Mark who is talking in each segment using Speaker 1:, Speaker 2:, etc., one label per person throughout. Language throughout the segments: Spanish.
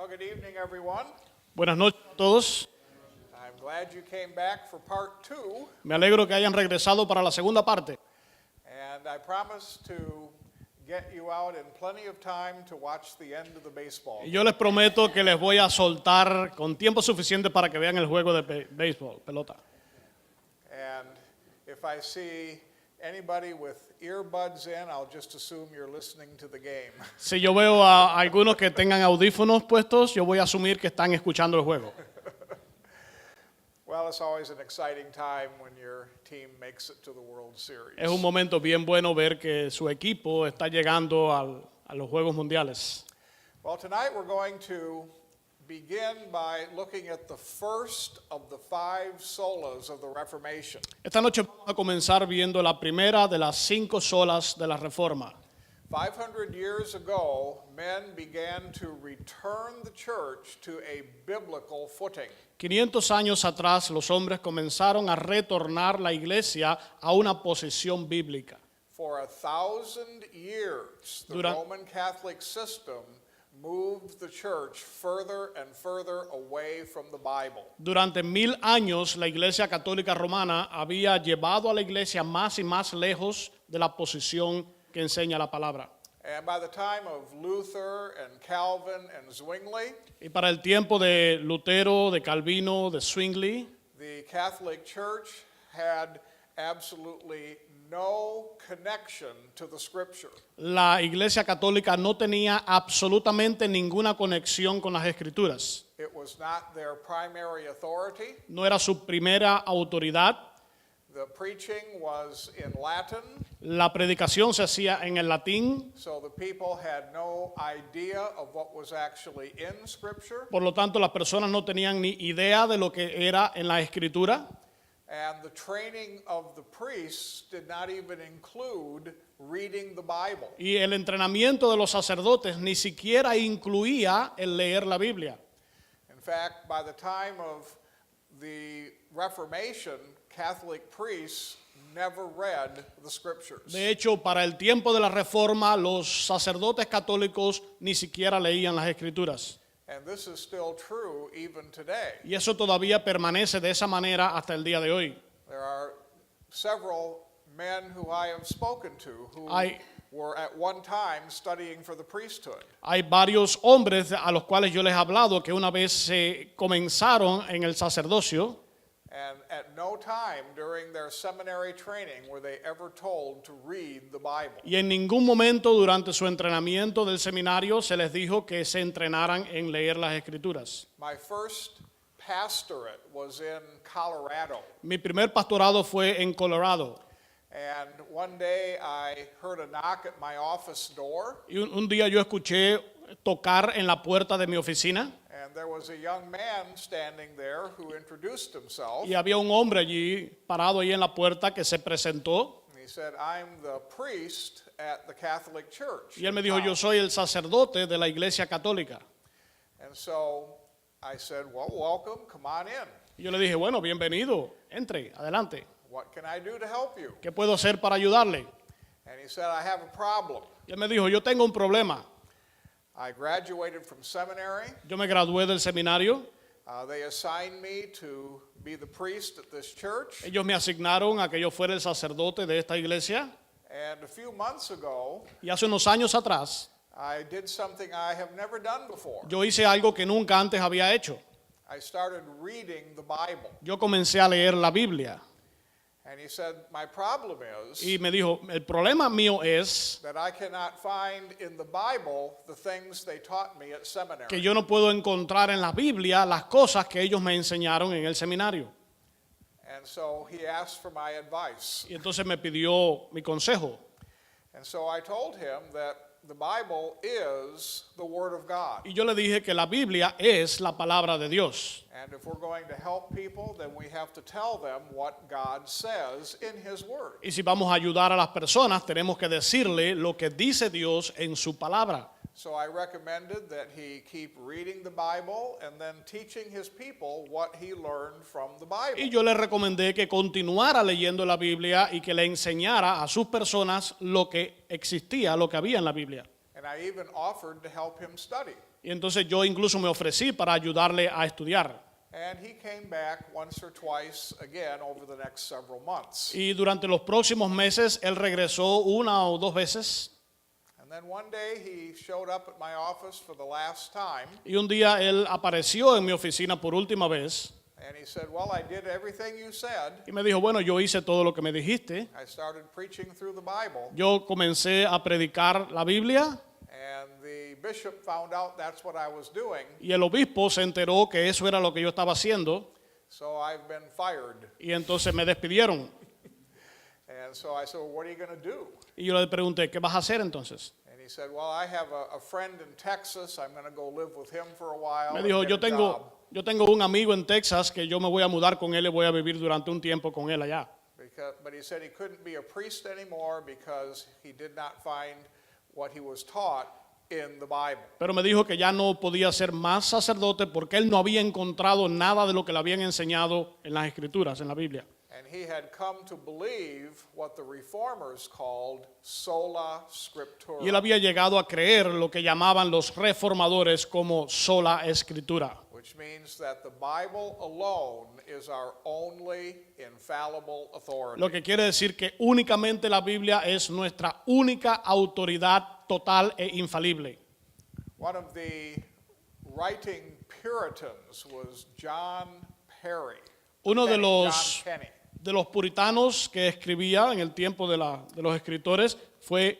Speaker 1: Well, good evening, everyone.
Speaker 2: Buenas noches a todos.
Speaker 1: I'm glad you came back for part 2,
Speaker 2: Me alegro que hayan regresado para la segunda parte.
Speaker 1: and I promise to get you out in plenty of time to watch the end of the baseball.
Speaker 2: Y yo les prometo que les voy a soltar con tiempo suficiente para que vean el juego de béisbol, pelota.
Speaker 1: And if I see anybody with earbuds in, I'll just assume you're listening to the game.
Speaker 2: Si yo veo a algunos que tengan audífonos puestos, yo voy a asumir que están escuchando el juego.
Speaker 1: Well, it's always an exciting time when your team makes it to the World Series.
Speaker 2: Es un momento bien bueno ver que su equipo está llegando a los Juegos Mundiales.
Speaker 1: Well, tonight we're going to begin by looking at the first of the 5 solas of the Reformation.
Speaker 2: Esta noche vamos a comenzar viendo la primera de las 5 solas de la Reforma.
Speaker 1: 500 years ago, men began to return the church to a biblical footing.
Speaker 2: 500 años atrás, los hombres comenzaron a retornar la iglesia a una posición bíblica.
Speaker 1: For 1,000 years, the
Speaker 2: Durante-
Speaker 1: Roman Catholic system moved the church further and further away from the Bible.
Speaker 2: Durante 1000 años, la iglesia católica romana había llevado a la iglesia más y más lejos de la posición que enseña la palabra.
Speaker 1: And by the time of Luther and Calvin and Zwingli,
Speaker 2: Y para el tiempo de Lutero, de Calvino, de Zwingli,
Speaker 1: the Catholic Church had absolutely no connection to the Scripture.
Speaker 2: la iglesia católica no tenía absolutamente ninguna conexión con las escrituras.
Speaker 1: It was not their primary authority.
Speaker 2: No era su primera autoridad.
Speaker 1: The preaching was in Latin,
Speaker 2: La predicación se hacía en el latín.
Speaker 1: so the people had no idea of what was actually in Scripture.
Speaker 2: Por lo tanto, las personas no tenían ni idea de lo que era en la escritura.
Speaker 1: And the training of the priests did not even include reading the Bible.
Speaker 2: Y el entrenamiento de los sacerdotes ni siquiera incluía el leer la Biblia.
Speaker 1: In fact, by the time of the Reformation, Catholic priests never read the Scriptures.
Speaker 2: De hecho, para el tiempo de la Reforma, los sacerdotes católicos ni siquiera leían las escrituras.
Speaker 1: And this is still true even today.
Speaker 2: Y eso todavía permanece de esa manera hasta el día de hoy.
Speaker 1: There are several men who I have spoken to who
Speaker 2: Hay-
Speaker 1: were at one time studying for the priesthood.
Speaker 2: Hay varios hombres a los cuales yo les he hablado que una vez se comenzaron en el sacerdocio
Speaker 1: And at no time during their seminary training were they ever told to read the Bible.
Speaker 2: y en ningún momento durante su entrenamiento del seminario se les dijo que se entrenaran en leer las escrituras.
Speaker 1: My first pastorate was in Colorado.
Speaker 2: Mi primer pastorado fue en Colorado.
Speaker 1: And one day I heard a knock at my office door,
Speaker 2: Y un día yo escuché tocar en la puerta de mi oficina
Speaker 1: and there was a young man standing there who introduced himself.
Speaker 2: y había un hombre allí parado ahí en la puerta que se presentó
Speaker 1: And he said, "I'm the priest at the Catholic Church."
Speaker 2: y él me dijo, yo soy el sacerdote de la iglesia católica.
Speaker 1: And so I said, "Well, welcome, come on in.
Speaker 2: Y yo le dije, bueno, bienvenido, entre, adelante.
Speaker 1: What can I do to help you?"
Speaker 2: ¿Qué puedo hacer para ayudarle?
Speaker 1: And he said, "I have a problem.
Speaker 2: Y él me dijo, yo tengo un problema.
Speaker 1: I graduated from seminary.
Speaker 2: Yo me gradué del seminario.
Speaker 1: They assigned me to be the priest at this church.
Speaker 2: Ellos me asignaron a que yo fuera el sacerdote de esta iglesia.
Speaker 1: And a few months ago,
Speaker 2: Y hace unos años atrás,
Speaker 1: I did something I have never done before.
Speaker 2: yo hice algo que nunca antes había hecho.
Speaker 1: I started reading the Bible."
Speaker 2: Yo comencé a leer la Biblia.
Speaker 1: And he said, "My problem is
Speaker 2: Y me dijo, el problema mío es
Speaker 1: that I cannot find in the Bible the things they taught me at seminary."
Speaker 2: que yo no puedo encontrar en la Biblia las cosas que ellos me enseñaron en el seminario.
Speaker 1: And so he asked for my advice.
Speaker 2: Y entonces me pidió mi consejo.
Speaker 1: And so I told him that the Bible is the Word of God.
Speaker 2: Y yo le dije que la Biblia es la palabra de Dios.
Speaker 1: And if we're going to help people, then we have to tell them what God says in His Word.
Speaker 2: Y si vamos a ayudar a las personas, tenemos que decirle lo que dice Dios en su palabra.
Speaker 1: So I recommended that he keep reading the Bible and then teaching his people what he learned from the
Speaker 2: Y
Speaker 1: Bible.
Speaker 2: yo le recomendé que continuara leyendo la Biblia y que le enseñara a sus personas lo que existía, lo que había en la Biblia.
Speaker 1: And I even offered to help him study.
Speaker 2: Y entonces yo incluso me ofrecí para ayudarle a estudiar.
Speaker 1: And he came back once or twice again over the next several months.
Speaker 2: Y durante los próximos meses él regresó una o dos veces.
Speaker 1: And then one day he showed up at my office for the last time.
Speaker 2: Y un día él apareció en mi oficina por última vez
Speaker 1: And he said, well, I did everything you said.
Speaker 2: y me dijo, bueno, yo hice todo lo que me dijiste.
Speaker 1: I started preaching through the Bible.
Speaker 2: Yo comencé a predicar la Biblia
Speaker 1: And the bishop found out that's what I was doing.
Speaker 2: y el obispo se enteró que eso era lo que yo estaba haciendo
Speaker 1: So I've been fired.
Speaker 2: y entonces me despidieron.
Speaker 1: And so I said, well, what are you going to do?
Speaker 2: Y yo le pregunté, ¿qué vas a hacer entonces?
Speaker 1: And he said, well, I have a friend in Texas. I'm going to go live with him for a while.
Speaker 2: Me
Speaker 1: and
Speaker 2: dijo,
Speaker 1: get a job."
Speaker 2: yo tengo un amigo en Texas que yo me voy a mudar con él y voy a vivir durante un tiempo con él allá.
Speaker 1: But he said he couldn't be a priest anymore because he did not find what he was taught in the Bible.
Speaker 2: Pero me dijo que ya no podía ser más sacerdote porque él no había encontrado nada de lo que le habían enseñado en las escrituras, en la Biblia.
Speaker 1: And he had come to believe what the reformers called sola scriptura.
Speaker 2: Y él había llegado a creer lo que llamaban los reformadores como sola escritura.
Speaker 1: Which means that the Bible alone is our only infallible authority.
Speaker 2: Lo que quiere decir que únicamente la Biblia es nuestra única autoridad total e infalible.
Speaker 1: One of the writing Puritans was John Perry.
Speaker 2: Uno de
Speaker 1: John
Speaker 2: los
Speaker 1: Penny.
Speaker 2: puritanos que escribía en el tiempo de los escritores fue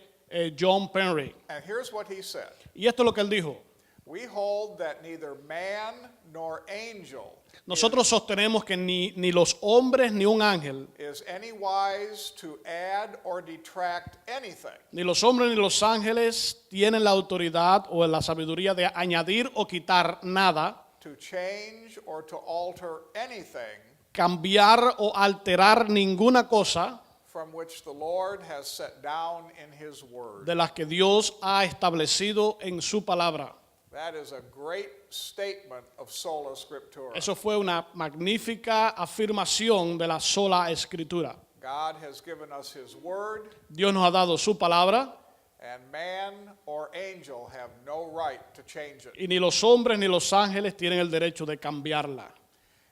Speaker 2: John Penry.
Speaker 1: And here's what he said.
Speaker 2: Y esto es lo que él dijo.
Speaker 1: We hold that neither man nor angel
Speaker 2: Nosotros sostenemos que ni los hombres ni un ángel,
Speaker 1: is any wise to add or detract anything
Speaker 2: ni los hombres ni los ángeles tienen la autoridad o la sabiduría de añadir o quitar nada,
Speaker 1: to change or to alter anything
Speaker 2: cambiar o alterar ninguna cosa
Speaker 1: from which the Lord has set down in his word.
Speaker 2: de las que Dios ha establecido en su palabra.
Speaker 1: That is a great statement of sola scriptura.
Speaker 2: Eso fue una magnífica afirmación de la sola escritura.
Speaker 1: God has given us his word,
Speaker 2: Dios nos ha dado su palabra
Speaker 1: and man or angel have no right to change it.
Speaker 2: y ni los hombres ni los ángeles tienen el derecho de cambiarla.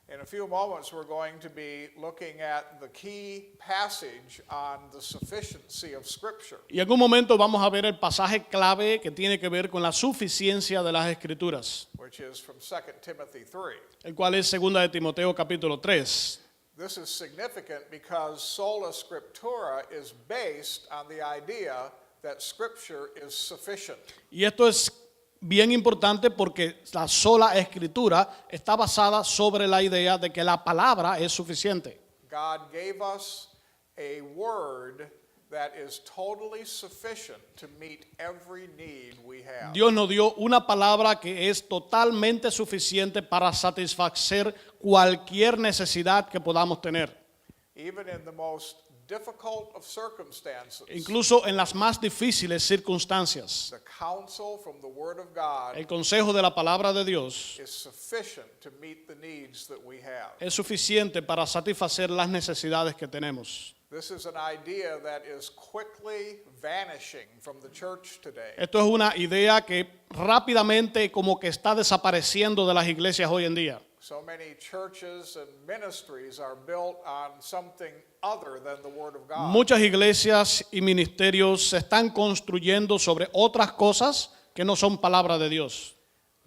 Speaker 1: In a few moments, we're going to be looking at the key passage on the sufficiency of Scripture.
Speaker 2: Y en un momento vamos a ver el pasaje clave que tiene que ver con la suficiencia de las escrituras,
Speaker 1: Which is from 2 Timothy 3.
Speaker 2: el cual es 2 de Timoteo capítulo 3.
Speaker 1: This is significant because sola scriptura is based on the idea that Scripture is sufficient.
Speaker 2: Y esto es bien importante porque la sola escritura está basada sobre la idea de que la palabra es suficiente.
Speaker 1: God gave us a word that is totally sufficient to meet every need we have.
Speaker 2: Dios nos dio una palabra que es totalmente suficiente para satisfacer cualquier necesidad que podamos tener.
Speaker 1: Even in the most difficult of circumstances,
Speaker 2: Incluso en las más difíciles circunstancias,
Speaker 1: the counsel from the Word of God
Speaker 2: el consejo de la palabra de Dios
Speaker 1: is sufficient to meet the needs that we have.
Speaker 2: es suficiente para satisfacer las necesidades que tenemos.
Speaker 1: This is an idea that is quickly vanishing from the church today.
Speaker 2: Esto es una idea que rápidamente como que está desapareciendo de las iglesias hoy en día.
Speaker 1: So many churches and ministries are built on something other than the Word of God.
Speaker 2: Muchas iglesias y ministerios se están construyendo sobre otras cosas que no son palabra de Dios.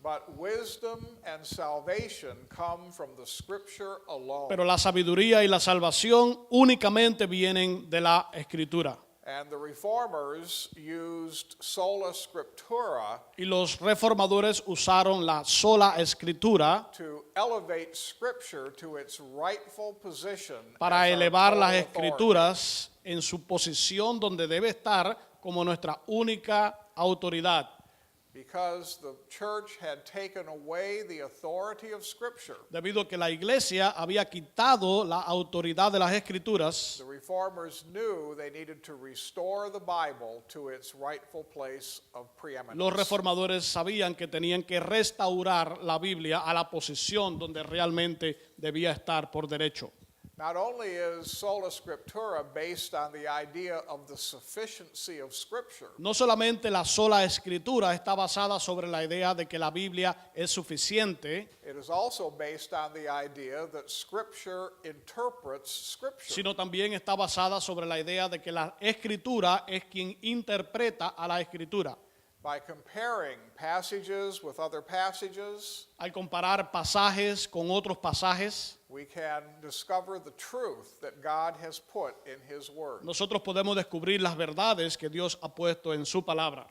Speaker 1: But wisdom and salvation come from the Scripture alone.
Speaker 2: Pero la sabiduría y la salvación únicamente vienen de la escritura.
Speaker 1: And the reformers used sola scriptura
Speaker 2: Y los reformadores usaron la sola escritura
Speaker 1: to elevate Scripture to its rightful position
Speaker 2: para
Speaker 1: as our
Speaker 2: elevar las
Speaker 1: total authority.
Speaker 2: escrituras en su posición donde debe estar como nuestra única autoridad.
Speaker 1: Because the church had taken away the authority of Scripture,
Speaker 2: Debido a que la iglesia había quitado la autoridad de las escrituras,
Speaker 1: the reformers knew they needed to restore the Bible to its rightful place of preeminence.
Speaker 2: los reformadores sabían que tenían que restaurar la Biblia a la posición donde realmente debía estar por derecho.
Speaker 1: Not only is sola scriptura based on the idea of the sufficiency of Scripture,
Speaker 2: No solamente la sola escritura está basada sobre la idea de que la Biblia es suficiente,
Speaker 1: it is also based on the idea that Scripture interprets Scripture.
Speaker 2: sino también está basada sobre la idea de que la escritura es quien interpreta a la escritura.
Speaker 1: By comparing passages with other passages,
Speaker 2: Al comparar pasajes con otros pasajes,
Speaker 1: we can discover the truth that God has put in His Word.
Speaker 2: nosotros podemos descubrir las verdades que Dios ha puesto en su palabra.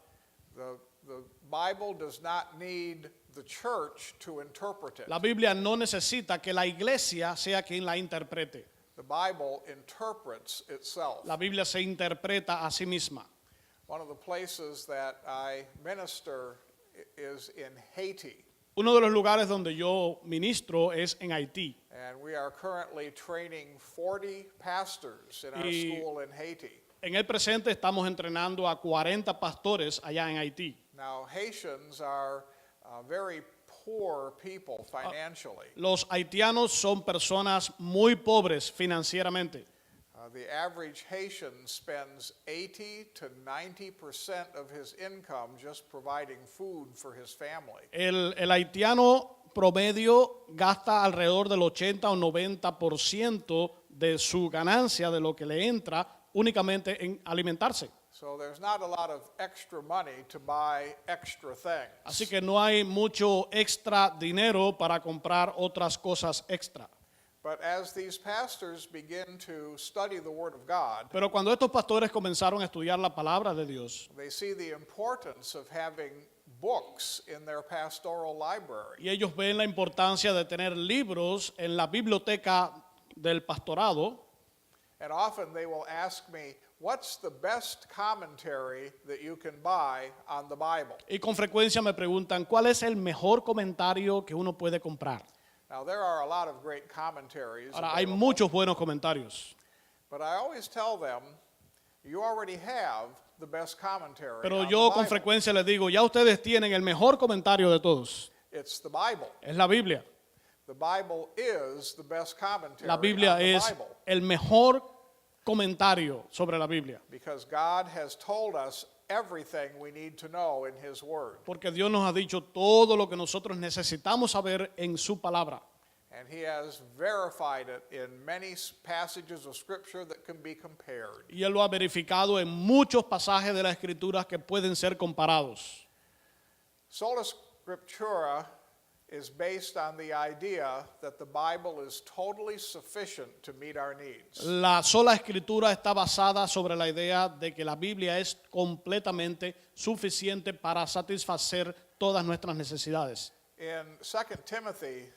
Speaker 1: The Bible does not need the church to interpret it.
Speaker 2: La Biblia no necesita que la iglesia sea quien la interprete.
Speaker 1: The Bible interprets itself.
Speaker 2: La Biblia se interpreta a sí misma.
Speaker 1: One of the places that I minister is in Haiti,
Speaker 2: Uno de los lugares donde yo ministro es en Haití.
Speaker 1: and we are currently training 40 pastors in our
Speaker 2: Y-
Speaker 1: school in Haiti.
Speaker 2: En el presente estamos entrenando a 40 pastores allá en Haití.
Speaker 1: Now, Haitians are very poor people financially.
Speaker 2: Los haitianos son personas muy pobres financieramente.
Speaker 1: The average Haitian spends 80 to 90% of his income just providing food for his family.
Speaker 2: El haitiano promedio gasta alrededor del 80 o 90% de su ganancia, de lo que le entra, únicamente en alimentarse.
Speaker 1: So there's not a lot of extra money to buy extra things.
Speaker 2: Así que no hay mucho extra dinero para comprar otras cosas extra.
Speaker 1: But as these pastors begin to study the Word of God,
Speaker 2: Pero cuando estos pastores comenzaron a estudiar la palabra de Dios
Speaker 1: they see the importance of having books in their pastoral library.
Speaker 2: y ellos ven la importancia de tener libros en la biblioteca del pastorado,
Speaker 1: And often they will ask me, what's the best commentary that you can buy on the Bible?
Speaker 2: y con frecuencia me preguntan cuál es el mejor comentario que uno puede comprar.
Speaker 1: Now, there are a lot of great commentaries,
Speaker 2: Ahora, hay
Speaker 1: available,
Speaker 2: muchos buenos comentarios,
Speaker 1: but I always tell them, you already have the best commentary
Speaker 2: pero
Speaker 1: on
Speaker 2: yo
Speaker 1: the
Speaker 2: con
Speaker 1: Bible.
Speaker 2: frecuencia les digo, ya ustedes tienen el mejor comentario de todos,
Speaker 1: It's the Bible.
Speaker 2: es la Biblia.
Speaker 1: The Bible is the best commentary
Speaker 2: La Biblia
Speaker 1: on the
Speaker 2: es
Speaker 1: Bible,
Speaker 2: el mejor comentario sobre la Biblia,
Speaker 1: because God has told us everything we need to know in His Word.
Speaker 2: porque Dios nos ha dicho todo lo que nosotros necesitamos saber en su palabra.
Speaker 1: And He has verified it in many passages of Scripture that can be compared.
Speaker 2: Y Él lo ha verificado en muchos pasajes de la Escritura que pueden ser comparados.
Speaker 1: Sola Scriptura is based on the idea that the Bible is totally sufficient to meet our needs.
Speaker 2: La sola Escritura está basada sobre la idea de que la Biblia es completamente suficiente para satisfacer todas nuestras necesidades.
Speaker 1: In 2 Timothy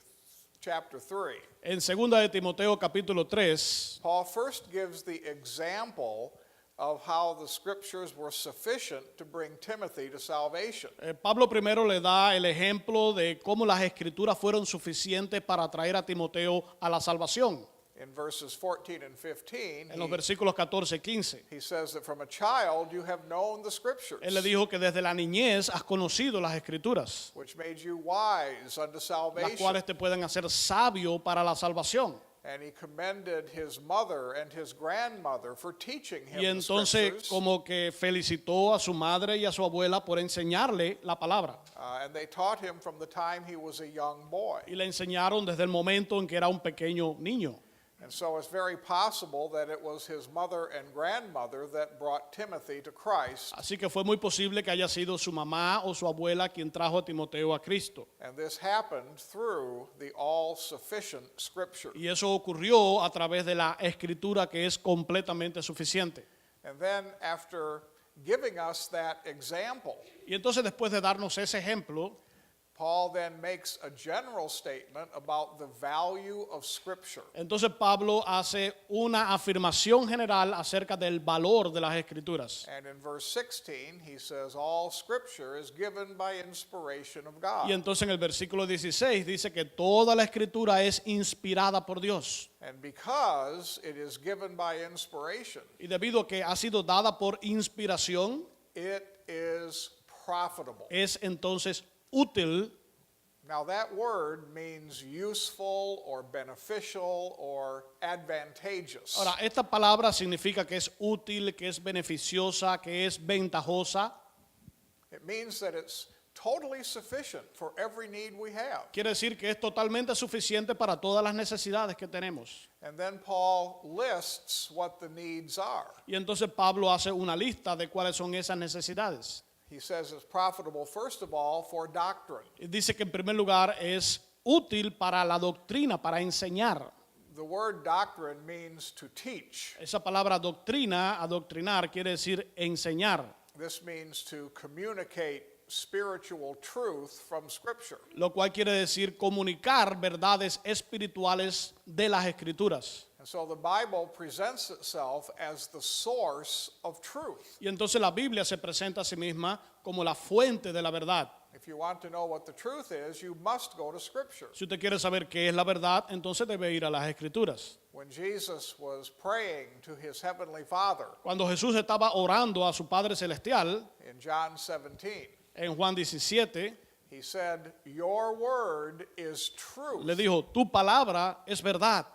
Speaker 1: chapter 3,
Speaker 2: En 2 de Timoteo capítulo 3,
Speaker 1: Paul first gives the example of how the Scriptures were sufficient to bring Timothy to salvation.
Speaker 2: Pablo primero le da el ejemplo de cómo las Escrituras fueron suficientes para traer a Timoteo a la salvación.
Speaker 1: In verses 14 and 15,
Speaker 2: En los versículos 14 y 15.
Speaker 1: he says that from a child you have known the Scriptures,
Speaker 2: Él le dijo que desde la niñez has conocido las Escrituras,
Speaker 1: which made you wise unto
Speaker 2: las
Speaker 1: salvation.
Speaker 2: cuales te pueden hacer sabio para la salvación.
Speaker 1: And he commended his mother and his grandmother for teaching him
Speaker 2: Y
Speaker 1: the
Speaker 2: entonces
Speaker 1: Scriptures.
Speaker 2: como que felicitó a su madre y a su abuela por enseñarle la palabra.
Speaker 1: And they taught him from the time he was a young boy.
Speaker 2: Y le enseñaron desde el momento en que era un pequeño niño.
Speaker 1: And so it's very possible that it was his mother and grandmother that brought Timothy to Christ.
Speaker 2: Así que fue muy posible que haya sido su mamá o su abuela quien trajo a Timoteo a Cristo.
Speaker 1: And this happened through the all-sufficient Scripture.
Speaker 2: Y eso ocurrió a través de la escritura que es completamente suficiente.
Speaker 1: And then after giving us that example,
Speaker 2: Y entonces después de darnos ese ejemplo,
Speaker 1: Paul then makes a general statement about the value of Scripture.
Speaker 2: entonces Pablo hace una afirmación general acerca del valor de las escrituras.
Speaker 1: And in verse 16, he says, all Scripture is given by inspiration of God.
Speaker 2: Y entonces en el versículo 16 dice que toda la escritura es inspirada por Dios.
Speaker 1: And because it is given by inspiration,
Speaker 2: Y debido a que ha sido dada por inspiración,
Speaker 1: it is profitable.
Speaker 2: es entonces útil
Speaker 1: Now that word means useful or beneficial or advantageous.
Speaker 2: Ahora, esta palabra significa que es útil, que es beneficiosa, que es ventajosa.
Speaker 1: It means that it's totally sufficient for every need we have.
Speaker 2: Quiere decir que es totalmente suficiente para todas las necesidades que tenemos.
Speaker 1: And then Paul lists what the needs are.
Speaker 2: Y entonces Pablo hace una lista de cuáles son esas necesidades.
Speaker 1: He says it's profitable, first of all, for doctrine.
Speaker 2: Y dice que en primer lugar es útil para la doctrina, para enseñar.
Speaker 1: The word doctrine means to teach.
Speaker 2: Esa palabra doctrina, adoctrinar, quiere decir enseñar.
Speaker 1: This means to communicate spiritual truth from Scripture.
Speaker 2: Lo cual quiere decir comunicar verdades espirituales de las Escrituras.
Speaker 1: And so the Bible presents itself as the source of truth.
Speaker 2: Y entonces la Biblia se presenta a sí misma como la fuente de la verdad.
Speaker 1: If you want to know what the truth is, you must go to Scripture.
Speaker 2: Si usted quiere saber qué es la verdad, entonces debe ir a las Escrituras.
Speaker 1: When Jesus was praying to his heavenly Father
Speaker 2: Cuando Jesús estaba orando a su Padre Celestial,
Speaker 1: in John 17,
Speaker 2: en Juan 17,
Speaker 1: he said, "Your word is truth."
Speaker 2: le dijo, tu palabra es verdad.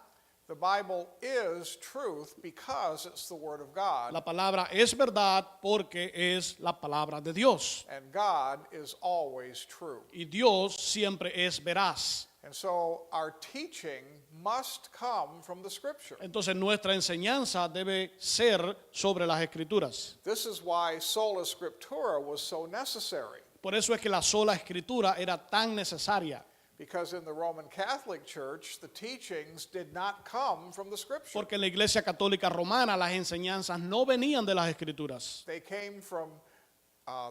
Speaker 1: The Bible is truth because it's the Word of God,
Speaker 2: La palabra es verdad porque es la palabra de Dios.
Speaker 1: and God is always true.
Speaker 2: Y Dios siempre es veraz.
Speaker 1: And so our teaching must come from the Scripture.
Speaker 2: Entonces nuestra enseñanza debe ser sobre las Escrituras.
Speaker 1: This is why sola scriptura was so necessary,
Speaker 2: Por eso es que la sola Escritura era tan necesaria.
Speaker 1: because in the Roman Catholic Church, the teachings did not come from the Scripture.
Speaker 2: Porque en la Iglesia Católica Romana las enseñanzas no venían de las Escrituras.
Speaker 1: They came from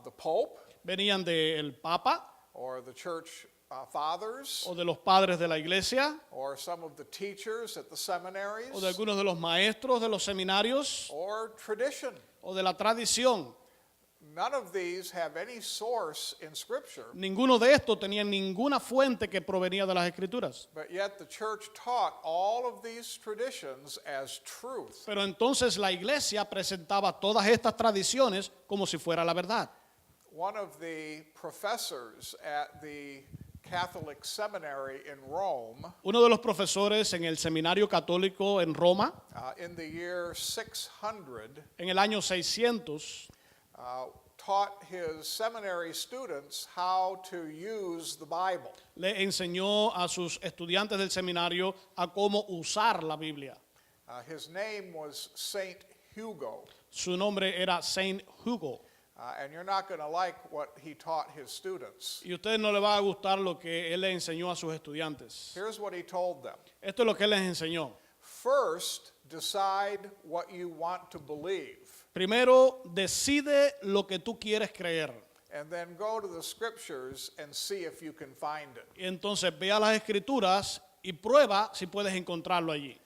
Speaker 1: the Pope
Speaker 2: Venían del Papa
Speaker 1: or the church fathers
Speaker 2: o de los padres de la Iglesia
Speaker 1: or some of the teachers at the seminaries
Speaker 2: o de algunos de los maestros de los seminarios
Speaker 1: or tradition.
Speaker 2: o de la tradición.
Speaker 1: None of these have any source in Scripture,
Speaker 2: Ninguno de estos tenía ninguna fuente que provenía de las Escrituras.
Speaker 1: but yet the church taught all of these traditions as truth.
Speaker 2: Pero entonces la Iglesia presentaba todas estas tradiciones como si fuera la verdad.
Speaker 1: One of the professors at the Catholic seminary in Rome
Speaker 2: Uno de los profesores en el seminario católico en Roma,
Speaker 1: in the year 600
Speaker 2: en el año 600,
Speaker 1: taught his seminary students how to use the Bible.
Speaker 2: le enseñó a sus estudiantes del seminario a cómo usar la Biblia.
Speaker 1: His name was Saint Hugo.
Speaker 2: Su nombre era Saint Hugo.
Speaker 1: And you're not going to like what he taught his students.
Speaker 2: Y a ustedes no les va a gustar lo que él le enseñó a sus estudiantes.
Speaker 1: Here's what he told them.
Speaker 2: Esto es lo que él les enseñó.
Speaker 1: First, decide what you want to believe,
Speaker 2: Primero, decide lo que tú quieres creer.
Speaker 1: and then go to the scriptures and see if you can find it.
Speaker 2: Y entonces ve a las escrituras y prueba si puedes encontrarlo allí.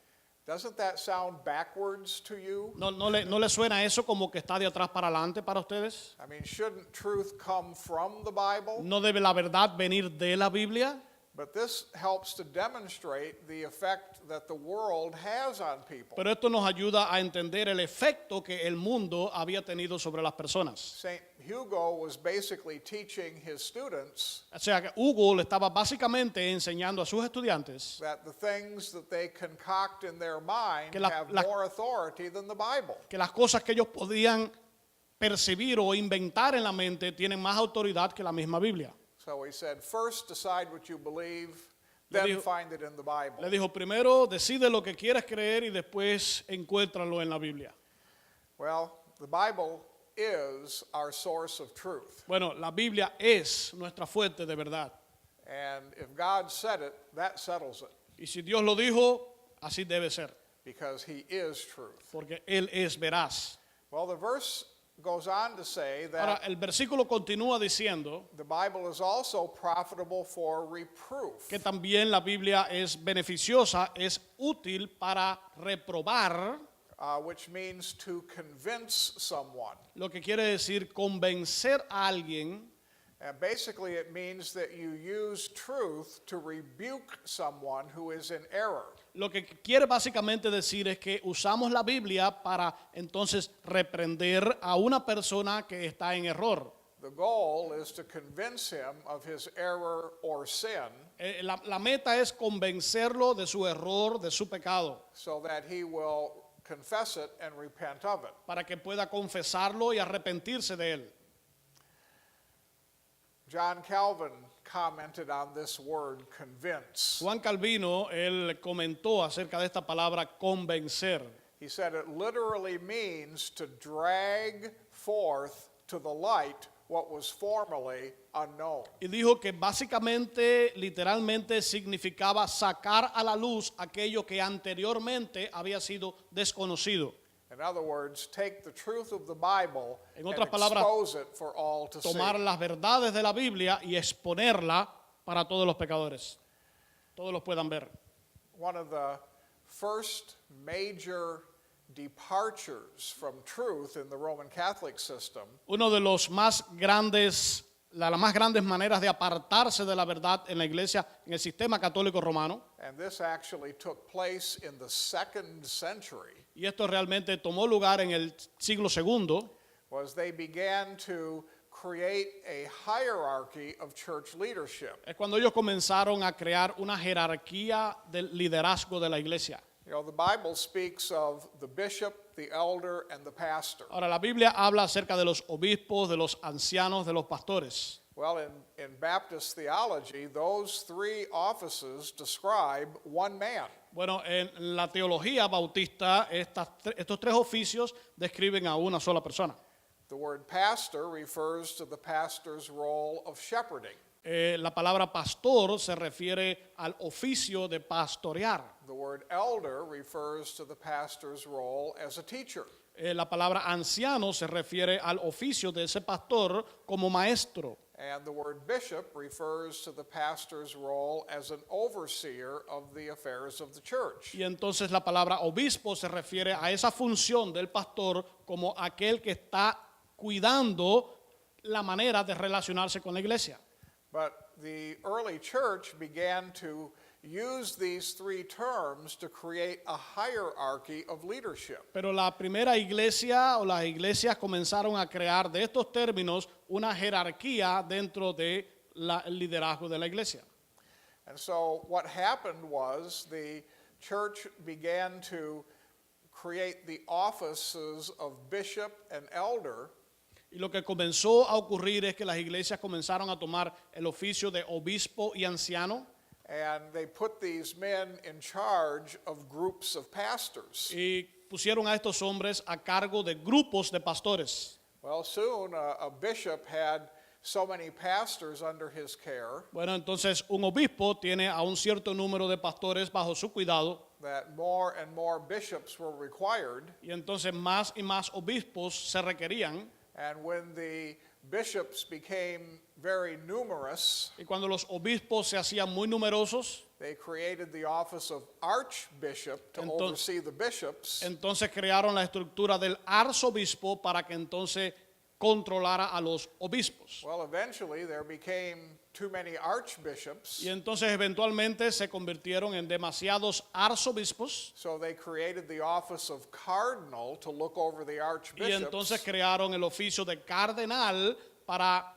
Speaker 1: Doesn't that sound backwards to you?
Speaker 2: ¿No le suena eso como que está de atrás para adelante para ustedes?
Speaker 1: I mean, shouldn't truth come from the Bible?
Speaker 2: ¿No debe la verdad venir de la Biblia?
Speaker 1: But this helps to demonstrate the effect that the world has on people.
Speaker 2: Pero esto nos ayuda a entender el efecto que el mundo había tenido sobre las personas.
Speaker 1: Saint Hugo was basically teaching his students
Speaker 2: O sea, que Hugo le estaba básicamente enseñando a sus estudiantes
Speaker 1: that the things that they concoct in their mind
Speaker 2: Que la-
Speaker 1: have
Speaker 2: la-
Speaker 1: more authority than the Bible.
Speaker 2: que las cosas que ellos podían percibir o inventar en la mente tienen más autoridad que la misma Biblia.
Speaker 1: So he said, first decide what you believe,
Speaker 2: Le
Speaker 1: then
Speaker 2: dijo-
Speaker 1: find it in the Bible.
Speaker 2: Le dijo, primero decide lo que quieres creer y después encuéntralo en la Biblia.
Speaker 1: Well, the Bible is our source of truth.
Speaker 2: Bueno, la Biblia es nuestra fuente de verdad.
Speaker 1: And if God said it, that settles it,
Speaker 2: Y si Dios lo dijo, así debe ser,
Speaker 1: because he is truth.
Speaker 2: porque Él es veraz.
Speaker 1: Well, the verse goes on to say
Speaker 2: Ahora,
Speaker 1: that
Speaker 2: el versículo continúa diciendo
Speaker 1: the Bible is also profitable for reproof.
Speaker 2: que también la Biblia es beneficiosa, es útil para reprobar,
Speaker 1: Which means to convince someone.
Speaker 2: lo que quiere decir convencer a alguien.
Speaker 1: And basically, it means that you use truth to rebuke someone who is in error.
Speaker 2: Lo que quiere básicamente decir es que usamos la Biblia para entonces reprender a una persona que está en error.
Speaker 1: The goal is to convince him of his error or sin
Speaker 2: La meta es convencerlo de su error, de su pecado,
Speaker 1: so that he will confess it and repent of it.
Speaker 2: para que pueda confesarlo y arrepentirse de él.
Speaker 1: John Calvin commented on this word convince.
Speaker 2: Juan Calvino, él comentó acerca de esta palabra convencer.
Speaker 1: He said it literally means to drag forth to the light what was formerly unknown.
Speaker 2: Y dijo que básicamente, literalmente, significaba sacar a la luz aquello que anteriormente había sido desconocido.
Speaker 1: In other words, take the truth of the Bible
Speaker 2: En
Speaker 1: and
Speaker 2: otras palabras,
Speaker 1: expose it for all to see.
Speaker 2: Tomar las verdades de la Biblia y exponerla para todos los pecadores. Todos los puedan ver.
Speaker 1: One of the first major departures from truth in the Roman Catholic system
Speaker 2: Uno de los más grandes, las más grandes maneras de apartarse de la verdad en la iglesia, en el sistema católico romano,
Speaker 1: and this actually took place in the 2nd century,
Speaker 2: y esto realmente tomó lugar en el siglo II,
Speaker 1: was they began to create a hierarchy of church leadership.
Speaker 2: es cuando ellos comenzaron a crear una jerarquía del liderazgo de la iglesia.
Speaker 1: You know, the Bible speaks of the bishop, the elder, and the pastor.
Speaker 2: Ahora, la Biblia habla acerca de los obispos, de los ancianos, de los pastores.
Speaker 1: Well, in Baptist theology, those three offices describe one man.
Speaker 2: Bueno, en la teología bautista, estos tres oficios describen a una sola persona.
Speaker 1: The word pastor refers to the pastor's role of shepherding.
Speaker 2: La palabra pastor se refiere al oficio de pastorear.
Speaker 1: The word elder refers to the pastor's role as a teacher.
Speaker 2: La palabra anciano se refiere al oficio de ese pastor como maestro.
Speaker 1: And the word bishop refers to the pastor's role as an overseer of the affairs of the church.
Speaker 2: Y entonces la palabra obispo se refiere a esa función del pastor como aquel que está cuidando la manera de relacionarse con la iglesia.
Speaker 1: But the early church began to use these three terms to create a hierarchy of leadership.
Speaker 2: Pero la primera iglesia o las iglesias comenzaron a crear de estos términos una jerarquía dentro de el liderazgo de la iglesia.
Speaker 1: And so what happened was the church began to create the offices of bishop and elder.
Speaker 2: Y lo que comenzó a ocurrir es que las iglesias comenzaron a tomar el oficio de obispo y anciano
Speaker 1: And they put these men in charge of groups of pastors.
Speaker 2: y pusieron a estos hombres a cargo de grupos de pastores.
Speaker 1: Well, soon a bishop had so many pastors under his care
Speaker 2: Bueno, entonces un obispo tiene a un cierto número de pastores bajo su cuidado
Speaker 1: that more and more bishops were required.
Speaker 2: y entonces más y más obispos se requerían.
Speaker 1: And when the bishops became very numerous,
Speaker 2: Y cuando los obispos se hacían muy numerosos,
Speaker 1: they created the office of archbishop to oversee the bishops.
Speaker 2: entonces crearon la estructura del arzobispo para que entonces controlara a los obispos.
Speaker 1: Well, eventually there became too many archbishops,
Speaker 2: Y entonces eventualmente se convirtieron en demasiados arzobispos
Speaker 1: so they created the office of cardinal to look over the
Speaker 2: y entonces
Speaker 1: archbishops.
Speaker 2: crearon el oficio de cardenal para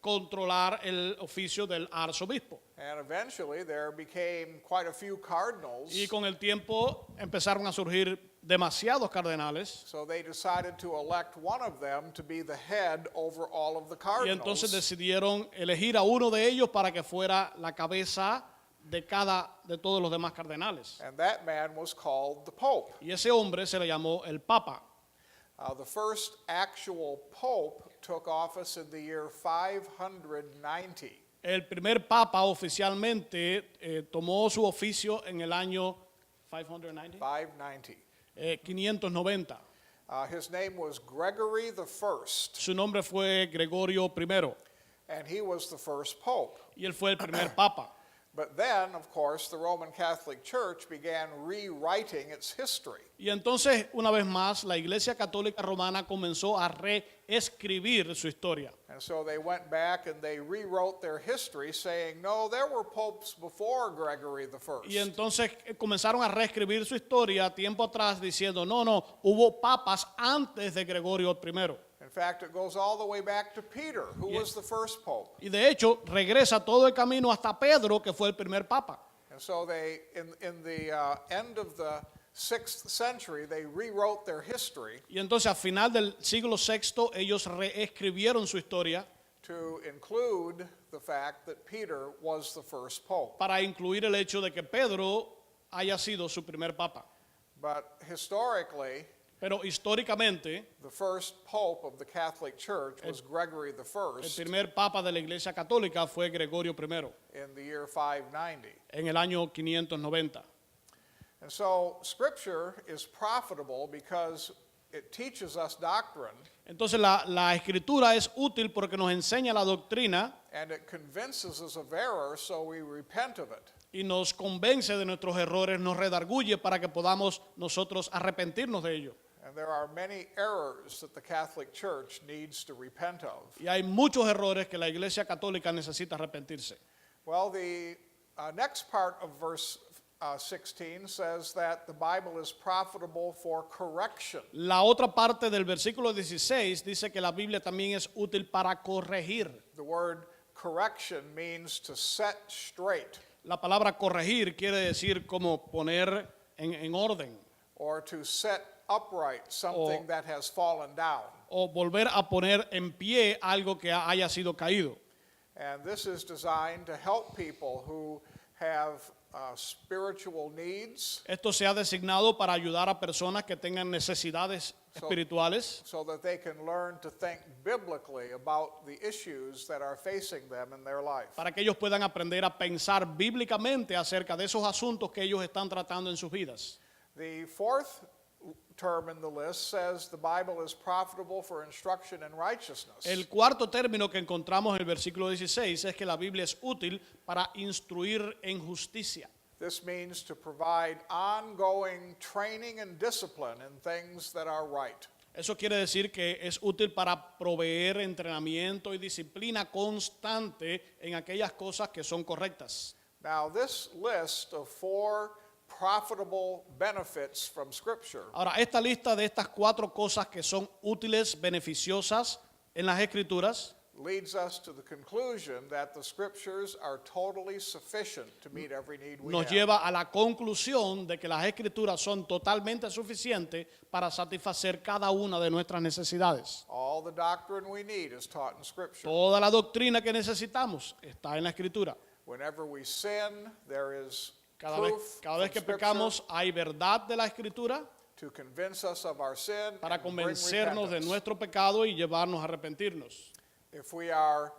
Speaker 2: controlar el oficio del arzobispo.
Speaker 1: And eventually there became quite a few cardinals,
Speaker 2: Y con el tiempo empezaron a surgir demasiados cardenales
Speaker 1: so they decided to elect one of them to be the head over all of the
Speaker 2: y entonces
Speaker 1: cardinals.
Speaker 2: decidieron elegir a uno de ellos para que fuera la cabeza de todos los demás cardenales.
Speaker 1: And that man was called the Pope.
Speaker 2: Y ese hombre se le llamó el Papa.
Speaker 1: The first actual Pope took office in the year 590.
Speaker 2: El primer Papa oficialmente tomó su oficio en el año 590.
Speaker 1: 590.
Speaker 2: 590.
Speaker 1: His name was Gregory the First,
Speaker 2: Su nombre fue Gregorio I
Speaker 1: and he was the first Pope.
Speaker 2: y él fue el primer Papa.
Speaker 1: But then, of course, the Roman Catholic Church began rewriting its history.
Speaker 2: Y entonces, una vez más, la Iglesia Católica Romana comenzó a reescribir su historia.
Speaker 1: And so they went back and they rewrote their history saying, no, there were popes before Gregory the First.
Speaker 2: Y entonces comenzaron a reescribir su historia tiempo atrás diciendo, no, hubo papas antes de Gregorio I.
Speaker 1: In fact, it goes all the way back to Peter, who was the first pope.
Speaker 2: Y de hecho, regresa todo el camino hasta Pedro, que fue el primer papa.
Speaker 1: And so they, in the end of the 6th century, they rewrote their history
Speaker 2: Y entonces, al final del siglo VI, ellos reescribieron su historia
Speaker 1: to include the fact that Peter was the first pope.
Speaker 2: para incluir el hecho de que Pedro haya sido su primer papa.
Speaker 1: But historically,
Speaker 2: Pero históricamente,
Speaker 1: the first pope of the Catholic Church was Gregory
Speaker 2: el
Speaker 1: I
Speaker 2: primer papa de la Iglesia Católica fue Gregorio I
Speaker 1: in the year 590.
Speaker 2: en el año 590.
Speaker 1: And so Scripture is profitable because it teaches us doctrine
Speaker 2: Entonces la escritura es útil porque nos enseña la doctrina
Speaker 1: and it convinces us of error, so we repent of it.
Speaker 2: y nos convence de nuestros errores, nos redarguye para que podamos nosotros arrepentirnos de ello.
Speaker 1: And there are many errors that the Catholic Church needs to repent of.
Speaker 2: Y hay muchos errores que la Iglesia Católica necesita arrepentirse.
Speaker 1: Well, the next part of verse 16 says that the Bible is profitable for correction.
Speaker 2: La otra parte del versículo 16 dice que la Biblia también es útil para corregir.
Speaker 1: The word correction means to set straight
Speaker 2: La palabra corregir quiere decir como poner en orden
Speaker 1: or to set upright something that has fallen down.
Speaker 2: o volver a poner en pie algo que haya sido caído.
Speaker 1: And this is designed to help people who have spiritual needs
Speaker 2: Esto se ha designado para ayudar a personas que tengan necesidades espirituales
Speaker 1: so that they can learn to think biblically about the issues that are facing them in their life.
Speaker 2: para que ellos puedan aprender a pensar bíblicamente acerca de esos asuntos que ellos están tratando en sus vidas.
Speaker 1: The fourth term in the list says the Bible is profitable for instruction in righteousness.
Speaker 2: El cuarto término que encontramos en el versículo 16 es que la Biblia es útil para instruir en justicia.
Speaker 1: This means to provide ongoing training and discipline in things that are right.
Speaker 2: Eso quiere decir que es útil para proveer entrenamiento y disciplina constante en aquellas cosas que son correctas.
Speaker 1: Now, this list of 4 profitable benefits from Scripture
Speaker 2: Ahora, esta lista de estas 4 cosas que son útiles, beneficiosas en las Escrituras,
Speaker 1: leads us to the conclusion that the Scriptures are totally sufficient to meet every need we
Speaker 2: nos
Speaker 1: have.
Speaker 2: lleva a la conclusión de que las Escrituras son totalmente suficientes para satisfacer cada una de nuestras necesidades.
Speaker 1: All the doctrine we need is taught in Scripture.
Speaker 2: Toda la doctrina que necesitamos está en la Escritura.
Speaker 1: Whenever we sin, there is
Speaker 2: Cada
Speaker 1: proof
Speaker 2: vez que
Speaker 1: from
Speaker 2: pecamos
Speaker 1: Scripture
Speaker 2: hay verdad de la Escritura
Speaker 1: to convince us of our sin
Speaker 2: para
Speaker 1: and bring
Speaker 2: convencernos de
Speaker 1: repentance.
Speaker 2: nuestro pecado y llevarnos a arrepentirnos.
Speaker 1: If we are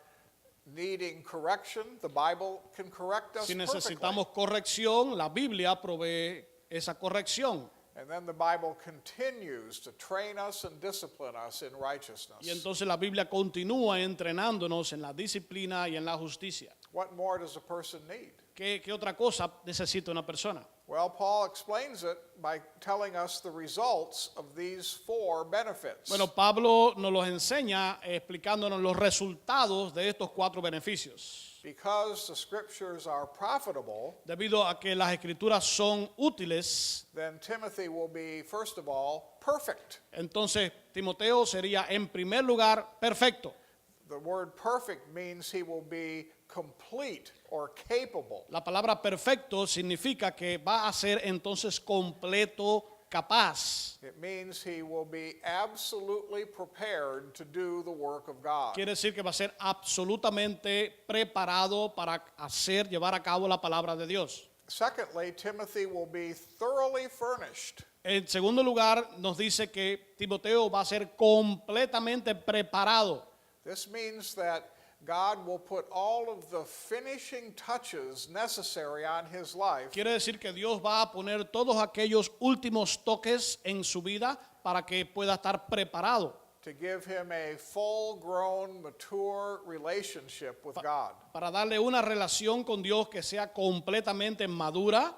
Speaker 1: needing correction, the Bible can correct us
Speaker 2: Si
Speaker 1: perfectly.
Speaker 2: necesitamos corrección, la Biblia provee esa corrección.
Speaker 1: And then the Bible continues to train us and discipline us in righteousness.
Speaker 2: Y entonces la Biblia continúa entrenándonos en la disciplina y en la justicia.
Speaker 1: What more does a person need?
Speaker 2: ¿Qué otra cosa necesita una persona?
Speaker 1: Well, Paul explains it by telling us the results of these 4 benefits.
Speaker 2: Bueno, Pablo nos los enseña explicándonos los resultados de estos 4 beneficios.
Speaker 1: Because the Scriptures are profitable,
Speaker 2: Debido a que las escrituras son útiles,
Speaker 1: then Timothy will be, first of all, perfect.
Speaker 2: entonces Timoteo sería en primer lugar perfecto.
Speaker 1: The word perfect means he will be complete or capable.
Speaker 2: La palabra perfecto significa que va a ser entonces completo, capaz.
Speaker 1: It means he will be absolutely prepared to do the work of God.
Speaker 2: Quiere decir que va a ser absolutamente preparado para llevar a cabo la palabra de Dios.
Speaker 1: Secondly, Timothy will be thoroughly furnished.
Speaker 2: En segundo lugar, nos dice que Timoteo va a ser completamente preparado.
Speaker 1: This means that God will put all of the finishing touches necessary on his life
Speaker 2: Quiere decir que Dios va a poner todos aquellos últimos toques en su vida para que pueda estar preparado,
Speaker 1: to give him a full-grown, mature relationship with God.
Speaker 2: para darle una relación con Dios que sea completamente madura.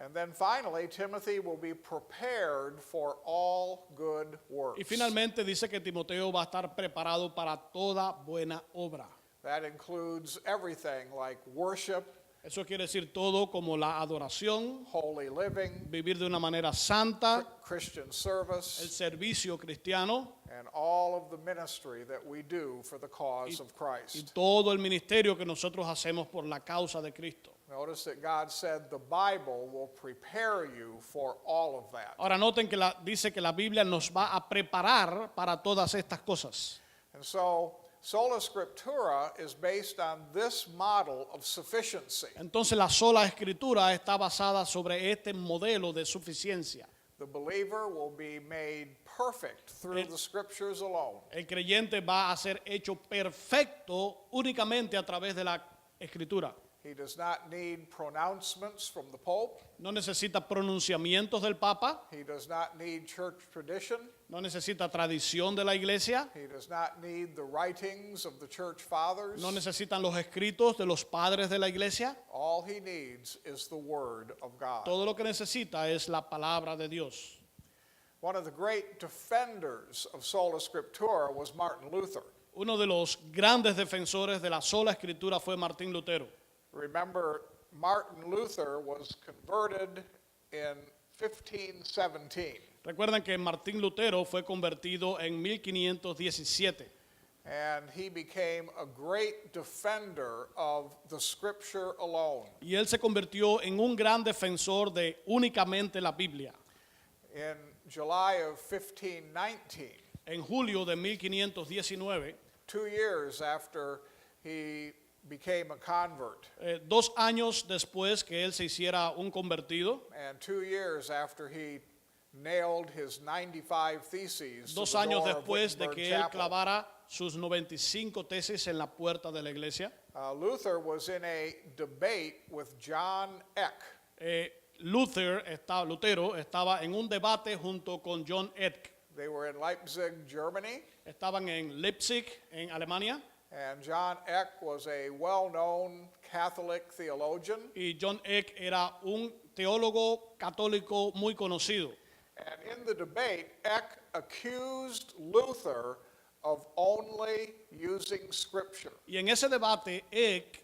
Speaker 1: And then finally, Timothy will be prepared for all good works.
Speaker 2: Y finalmente dice que Timoteo va a estar preparado para toda buena obra.
Speaker 1: That includes everything like worship,
Speaker 2: Eso quiere decir todo como la adoración,
Speaker 1: holy living,
Speaker 2: vivir de una manera santa,
Speaker 1: Christian
Speaker 2: el
Speaker 1: service,
Speaker 2: servicio cristiano
Speaker 1: and all of the ministry that we do for the cause of
Speaker 2: y
Speaker 1: Christ.
Speaker 2: todo el ministerio que nosotros hacemos por la causa de Cristo.
Speaker 1: Notice that God said the Bible will prepare you for all of that.
Speaker 2: Ahora noten que dice que la Biblia nos va a preparar para todas estas cosas.
Speaker 1: And so, Sola Scriptura is based on this model of sufficiency.
Speaker 2: Entonces la sola escritura está basada sobre este modelo de suficiencia.
Speaker 1: The believer will be made perfect through the Scriptures alone.
Speaker 2: El creyente va a ser hecho perfecto únicamente a través de la escritura.
Speaker 1: He does not need pronouncements from the Pope.
Speaker 2: No necesita pronunciamientos del Papa,
Speaker 1: He does not need church tradition.
Speaker 2: no necesita tradición de la iglesia,
Speaker 1: He does not need the writings of the church fathers.
Speaker 2: no necesitan los escritos de los padres de la iglesia.
Speaker 1: All he needs is the Word of God.
Speaker 2: Todo lo que necesita es la palabra de Dios.
Speaker 1: One of the great defenders of Sola Scriptura was Martin Luther.
Speaker 2: Uno de los grandes defensores de la sola escritura fue Martín Lutero.
Speaker 1: Remember, Martin Luther was converted in 1517,
Speaker 2: Recuerden que Martín Lutero fue convertido en 1517
Speaker 1: and he became a great defender of the Scripture alone.
Speaker 2: y él se convirtió en un gran defensor de únicamente la Biblia.
Speaker 1: In July of 1519,
Speaker 2: En julio de 1519,
Speaker 1: 2 years after he became a convert,
Speaker 2: 2 años después que él se hiciera un convertido,
Speaker 1: and 2 years after he nailed his 95 theses to
Speaker 2: 2
Speaker 1: the
Speaker 2: años
Speaker 1: door of
Speaker 2: después de
Speaker 1: Wittenberg
Speaker 2: que él
Speaker 1: Chapel,
Speaker 2: clavara sus 95 tesis en la puerta de la iglesia,
Speaker 1: Luther was in a debate with John Eck.
Speaker 2: Lutero estaba en un debate junto con John Eck.
Speaker 1: They were in Leipzig, Germany,
Speaker 2: Estaban en Leipzig, en Alemania,
Speaker 1: and John Eck was a well-known Catholic theologian.
Speaker 2: y John Eck era un teólogo católico muy conocido.
Speaker 1: And in the debate, Eck accused Luther of only using Scripture.
Speaker 2: Y en ese debate, Eck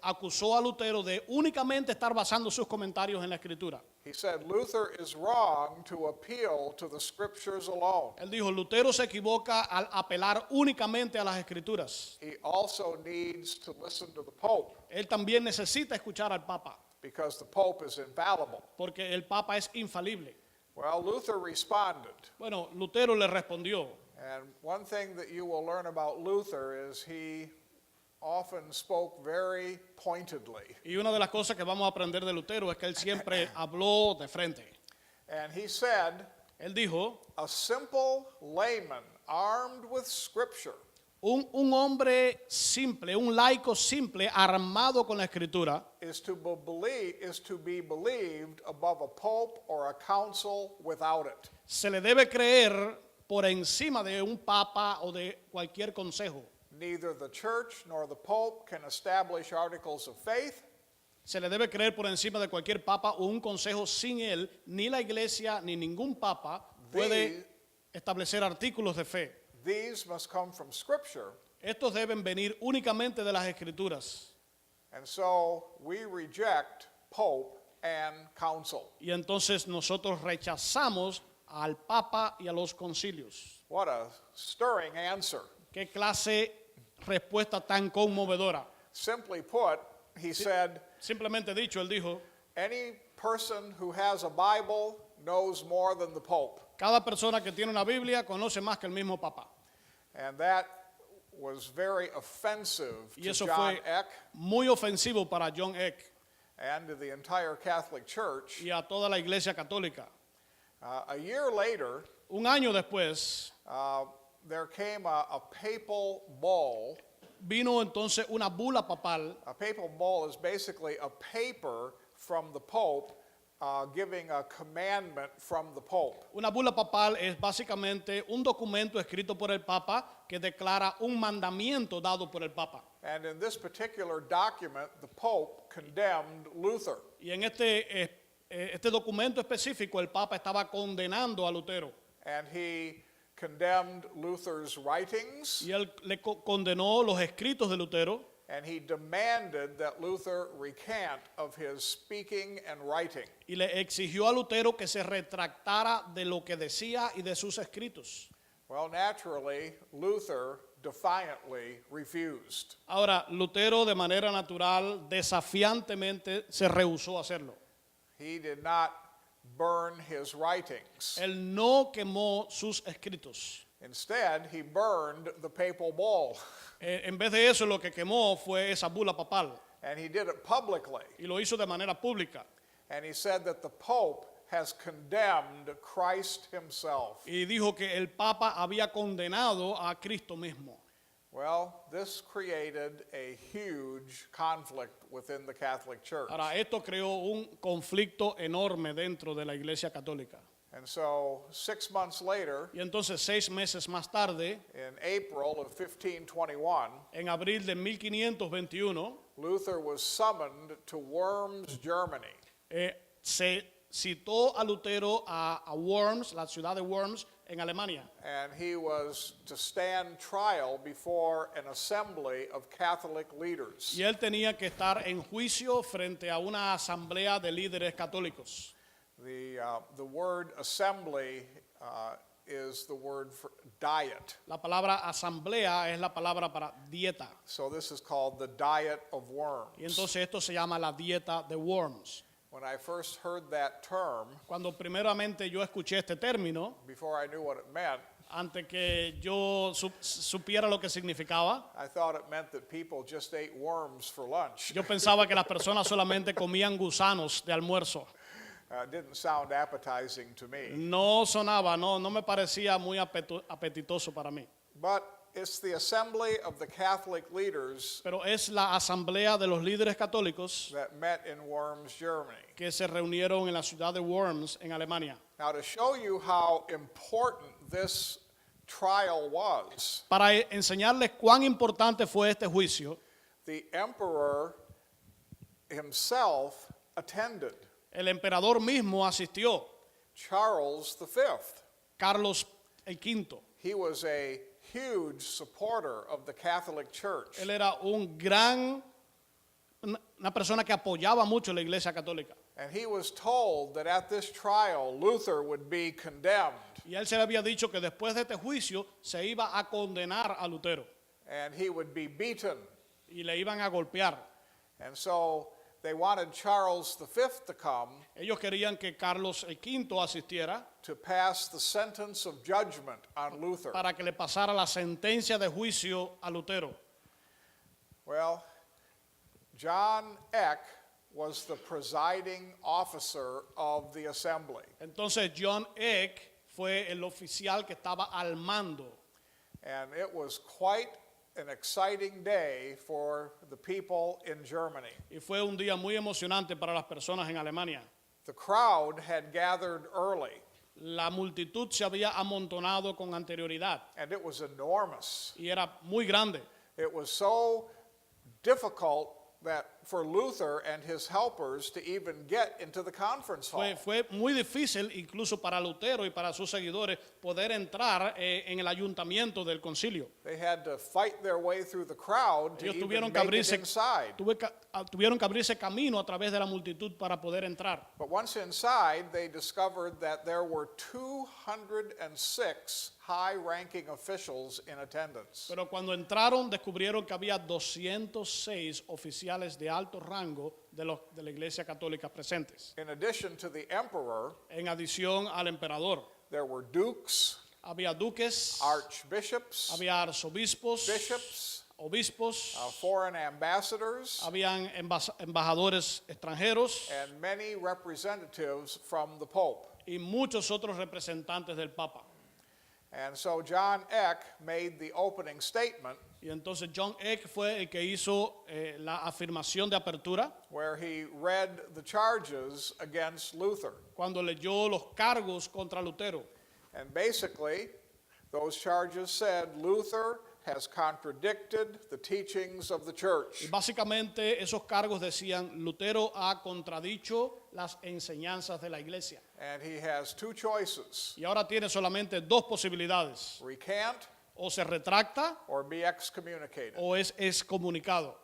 Speaker 2: acusó a Lutero de únicamente estar basando sus comentarios en la Escritura.
Speaker 1: He said Luther is wrong to appeal to the Scriptures alone.
Speaker 2: Él dijo, Lutero se equivoca al apelar únicamente a las Escrituras.
Speaker 1: He also needs to listen to the Pope
Speaker 2: Él también necesita escuchar al Papa,
Speaker 1: because the Pope is infallible.
Speaker 2: porque el Papa es infalible.
Speaker 1: Well, Luther responded.
Speaker 2: Bueno, Lutero le respondió.
Speaker 1: And one thing that you will learn about Luther is he often spoke very pointedly.
Speaker 2: Y una de las cosas que vamos a aprender de Lutero es que él siempre habló de frente.
Speaker 1: And he said,
Speaker 2: Él dijo,
Speaker 1: a simple layman armed with Scripture
Speaker 2: un hombre simple, un laico simple, armado con la Escritura,
Speaker 1: is to be believed above a pope or a council without it.
Speaker 2: se le debe creer por encima de un papa o de cualquier consejo.
Speaker 1: Neither the church nor the pope can establish articles of faith.
Speaker 2: Se le debe creer por encima de cualquier papa o un consejo. Sin él, ni la iglesia ni ningún papa puede establecer artículos de fe.
Speaker 1: These must come from Scripture.
Speaker 2: Estos deben venir únicamente de las Escrituras.
Speaker 1: And so we reject pope and council.
Speaker 2: Y entonces nosotros rechazamos al papa y a los concilios.
Speaker 1: What a stirring answer.
Speaker 2: ¿Qué clase respuesta tan conmovedora?
Speaker 1: Simply put, he said,
Speaker 2: Simplemente dicho, él dijo,
Speaker 1: any person who has a Bible knows more than the Pope.
Speaker 2: cada persona que tiene una Biblia conoce más que el mismo papa.
Speaker 1: And that was very offensive
Speaker 2: Y
Speaker 1: to
Speaker 2: eso
Speaker 1: John
Speaker 2: fue
Speaker 1: Eck
Speaker 2: muy ofensivo para John Eck
Speaker 1: and to the entire Catholic Church.
Speaker 2: y a toda la iglesia católica.
Speaker 1: A year later,
Speaker 2: Un año después,
Speaker 1: there came a papal bull.
Speaker 2: vino entonces una bula papal.
Speaker 1: A papal bull is basically a paper from the Pope giving a commandment from the Pope.
Speaker 2: Una bula papal es básicamente un documento escrito por el Papa que declara un mandamiento dado por el Papa.
Speaker 1: And in this particular document, the Pope condemned Luther.
Speaker 2: Y en este documento específico el Papa estaba condenando a Lutero.
Speaker 1: And he condemned Luther's writings.
Speaker 2: Y él le condenó los escritos de Lutero.
Speaker 1: and he demanded that Luther recant of his speaking and writing.
Speaker 2: y le exigió a Lutero que se retractara de lo que decía y de sus escritos.
Speaker 1: Well, naturally, Luther defiantly refused.
Speaker 2: Ahora, Lutero de manera natural, desafiantemente, se rehusó a hacerlo.
Speaker 1: He did not burn his writings.
Speaker 2: Él no quemó sus escritos.
Speaker 1: Instead, he burned the papal bull,
Speaker 2: En vez de eso, lo que quemó fue esa bula papal
Speaker 1: and he did it publicly.
Speaker 2: y lo hizo de manera pública.
Speaker 1: And he said that the Pope has condemned Christ himself.
Speaker 2: Y dijo que el Papa había condenado a Cristo mismo.
Speaker 1: Well, this created a huge conflict within the Catholic Church.
Speaker 2: Ahora, esto creó un conflicto enorme dentro de la Iglesia Católica.
Speaker 1: And so 6 months later,
Speaker 2: Y entonces, 6 meses más tarde,
Speaker 1: in April of 1521,
Speaker 2: en abril de 1521,
Speaker 1: Luther was summoned to Worms, Germany.
Speaker 2: se citó a Lutero a Worms, la ciudad de Worms, en Alemania.
Speaker 1: And he was to stand trial before an assembly of Catholic leaders.
Speaker 2: Y él tenía que estar en juicio frente a una asamblea de líderes católicos.
Speaker 1: The word assembly is the word for diet.
Speaker 2: La palabra asamblea es la palabra para dieta.
Speaker 1: So this is called the Diet of Worms.
Speaker 2: Y entonces esto se llama la dieta de Worms.
Speaker 1: When I first heard that term,
Speaker 2: Cuando primeramente yo escuché este término,
Speaker 1: before I knew what it meant,
Speaker 2: antes que yo supiera lo que significaba,
Speaker 1: I thought it meant that people just ate worms for lunch.
Speaker 2: yo pensaba que las personas solamente comían gusanos de almuerzo.
Speaker 1: It didn't sound appetizing to me.
Speaker 2: No sonaba, no me parecía muy apetitoso para mí.
Speaker 1: But it's the assembly of the Catholic leaders
Speaker 2: Pero es la asamblea de los líderes católicos
Speaker 1: that met in Worms, Germany.
Speaker 2: que se reunieron en la ciudad de Worms, en Alemania.
Speaker 1: Now, to show you how important this trial was,
Speaker 2: Para enseñarles cuán importante fue este juicio,
Speaker 1: the emperor himself attended.
Speaker 2: el emperador mismo asistió,
Speaker 1: Charles V.
Speaker 2: Carlos V.
Speaker 1: He was a huge supporter of the Catholic Church.
Speaker 2: Él era una persona que apoyaba mucho la Iglesia Católica.
Speaker 1: And he was told that at this trial, Luther would be condemned.
Speaker 2: Y a él se le había dicho que después de este juicio se iba a condenar a Lutero
Speaker 1: And he would be beaten.
Speaker 2: y le iban a golpear.
Speaker 1: And so they wanted Charles V to come
Speaker 2: Ellos querían que Carlos V asistiera
Speaker 1: to pass the sentence of judgment on Luther.
Speaker 2: para que le pasara la sentencia de juicio a Lutero.
Speaker 1: Well, John Eck was the presiding officer of the assembly.
Speaker 2: Entonces John Eck fue el oficial que estaba al mando.
Speaker 1: And it was quite an exciting day for the people in Germany.
Speaker 2: Y fue un día muy emocionante para las personas en Alemania.
Speaker 1: The crowd had gathered early,
Speaker 2: La multitud se había amontonado con anterioridad
Speaker 1: and it was enormous.
Speaker 2: y era muy grande.
Speaker 1: It was so difficult that for Luther and his helpers to even get into the conference hall.
Speaker 2: Fue muy difícil incluso para Lutero y para sus seguidores poder entrar en el ayuntamiento del concilio.
Speaker 1: They had to fight their way through the crowd to
Speaker 2: Ellos
Speaker 1: even
Speaker 2: tuvieron que
Speaker 1: make it
Speaker 2: abrirse,
Speaker 1: inside.
Speaker 2: tuvieron que abrirse camino a través de la multitud para poder entrar.
Speaker 1: But once inside, they discovered that there were 206 high-ranking officials in attendance.
Speaker 2: Pero cuando entraron descubrieron que había 206 oficiales de alto rango de la Iglesia Católica presentes.
Speaker 1: In addition to the emperor,
Speaker 2: En adición al emperador,
Speaker 1: there were dukes,
Speaker 2: había duques,
Speaker 1: archbishops,
Speaker 2: había arzobispos,
Speaker 1: bishops,
Speaker 2: obispos,
Speaker 1: foreign ambassadors,
Speaker 2: habían embajadores extranjeros
Speaker 1: and many representatives from the Pope.
Speaker 2: y muchos otros representantes del Papa.
Speaker 1: And so John Eck made the opening statement
Speaker 2: Y entonces John Eck fue el que hizo la afirmación de apertura
Speaker 1: where he read the charges against Luther.
Speaker 2: cuando leyó los cargos contra Lutero.
Speaker 1: And basically, those charges said Luther has contradicted the teachings of the
Speaker 2: Y
Speaker 1: church.
Speaker 2: básicamente esos cargos decían, Lutero ha contradicho las enseñanzas de la iglesia.
Speaker 1: And he has two choices:
Speaker 2: Y ahora tiene solamente dos posibilidades.
Speaker 1: recant
Speaker 2: O se retracta
Speaker 1: or be excommunicated.
Speaker 2: o es excomunicado.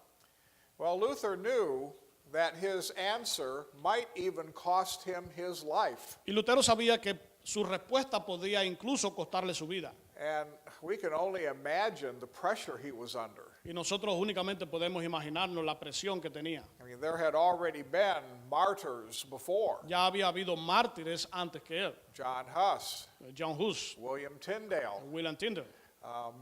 Speaker 1: Well, Luther knew that his answer might even cost him his life.
Speaker 2: Y Lutero sabía que su respuesta podía incluso costarle su vida.
Speaker 1: And we can only imagine the pressure he was under.
Speaker 2: Y nosotros únicamente podemos imaginarnos la presión que tenía.
Speaker 1: I mean, there had already been martyrs before.
Speaker 2: Ya había habido mártires antes que él.
Speaker 1: John Huss,
Speaker 2: John Hus,
Speaker 1: William Tyndale.
Speaker 2: William Tyndale.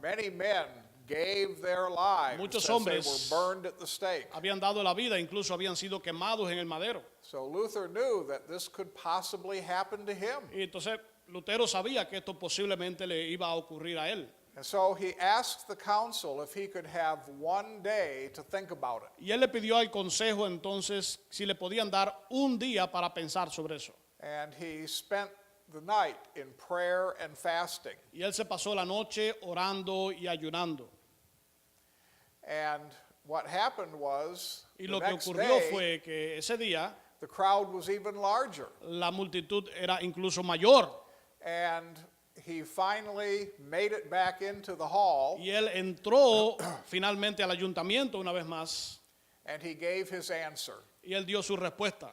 Speaker 1: Many men gave their lives
Speaker 2: Muchos
Speaker 1: as they
Speaker 2: hombres
Speaker 1: were burned at the stake.
Speaker 2: Habían dado la vida, incluso habían sido quemados en el madero.
Speaker 1: So Luther knew that this could possibly happen to him.
Speaker 2: Y entonces Lutero sabía que esto posiblemente le iba a ocurrir a él.
Speaker 1: And so he asked the council if he could have one day to think about it.
Speaker 2: Y él le pidió al consejo entonces si le podían dar un día para pensar sobre eso.
Speaker 1: And he spent the night in prayer and fasting.
Speaker 2: Y él se pasó la noche orando y ayunando.
Speaker 1: And what happened was,
Speaker 2: Y
Speaker 1: the
Speaker 2: lo que
Speaker 1: next
Speaker 2: ocurrió
Speaker 1: day,
Speaker 2: fue que ese día
Speaker 1: the crowd was even larger.
Speaker 2: la multitud era incluso mayor.
Speaker 1: And he finally made it back into the hall,
Speaker 2: Y él entró finalmente al ayuntamiento una vez más
Speaker 1: and he gave his answer.
Speaker 2: y él dio su respuesta.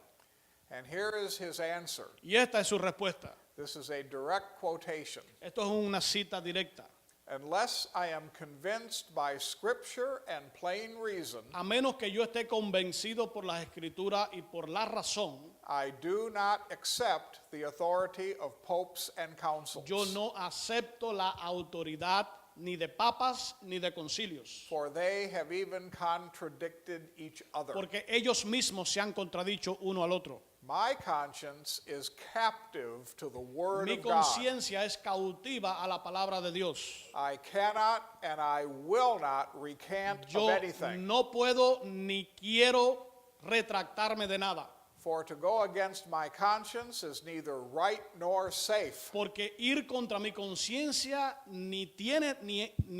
Speaker 1: And here is his answer.
Speaker 2: Y esta es su respuesta.
Speaker 1: This is a direct quotation.
Speaker 2: Esto es una cita directa.
Speaker 1: Unless I am convinced by Scripture and plain reason,
Speaker 2: A menos que yo esté convencido por las escrituras y por la razón,
Speaker 1: I do not accept the authority of popes and councils.
Speaker 2: yo no acepto la autoridad ni de papas ni de concilios.
Speaker 1: For they have even contradicted each other.
Speaker 2: Porque ellos mismos se han contradicho uno al otro.
Speaker 1: My conscience is captive to the Word
Speaker 2: Mi
Speaker 1: of God.
Speaker 2: conciencia es cautiva a la palabra de Dios.
Speaker 1: I cannot and I will not recant of
Speaker 2: Yo
Speaker 1: anything.
Speaker 2: no puedo ni quiero retractarme de nada.
Speaker 1: For to go against my conscience is neither right nor safe.
Speaker 2: Porque ir contra mi conciencia ni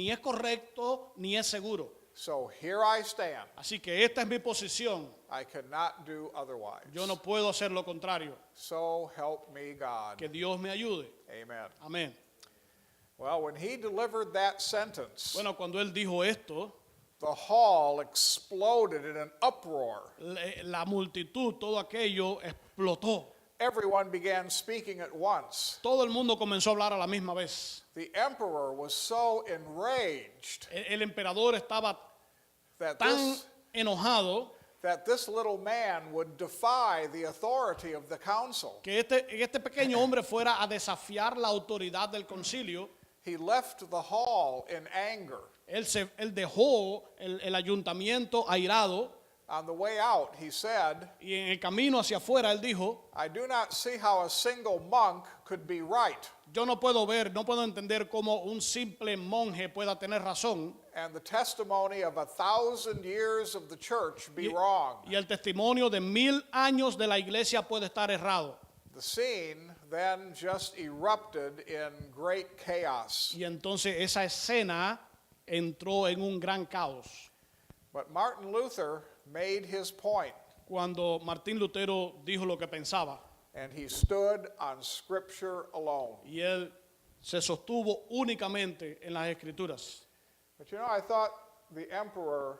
Speaker 2: es correcto ni es seguro.
Speaker 1: So here I stand.
Speaker 2: Así que esta es mi posición.
Speaker 1: I cannot do otherwise.
Speaker 2: Yo no puedo hacer lo contrario.
Speaker 1: So help me God.
Speaker 2: Que Dios me ayude.
Speaker 1: Amen.
Speaker 2: Amén.
Speaker 1: Well, when he delivered that sentence,
Speaker 2: Bueno, cuando él dijo esto,
Speaker 1: the hall exploded in an uproar.
Speaker 2: la multitud, todo aquello explotó.
Speaker 1: Everyone began speaking at once.
Speaker 2: Todo el mundo comenzó a hablar a la misma vez.
Speaker 1: The emperor was so enraged
Speaker 2: El emperador estaba
Speaker 1: that
Speaker 2: tan enojado
Speaker 1: this little man would defy the authority of the council.
Speaker 2: que este pequeño hombre fuera a desafiar la autoridad del concilio.
Speaker 1: He left the hall in anger.
Speaker 2: Él dejó el ayuntamiento airado
Speaker 1: On the way out, he said,
Speaker 2: y en el camino hacia afuera él dijo,
Speaker 1: I do not see how a single monk could be right,
Speaker 2: yo no puedo entender cómo un simple monje pueda tener razón
Speaker 1: and the testimony of 1,000 years of the church be wrong.
Speaker 2: y el testimonio de 1000 años de la iglesia puede estar errado.
Speaker 1: The scene then just erupted in great chaos.
Speaker 2: Y entonces esa escena entró en un gran caos.
Speaker 1: But Martin Luther made his point,
Speaker 2: Cuando Martín Lutero dijo lo que pensaba
Speaker 1: and he stood on Scripture alone.
Speaker 2: y él se sostuvo únicamente en las escrituras.
Speaker 1: But you know, I thought the emperor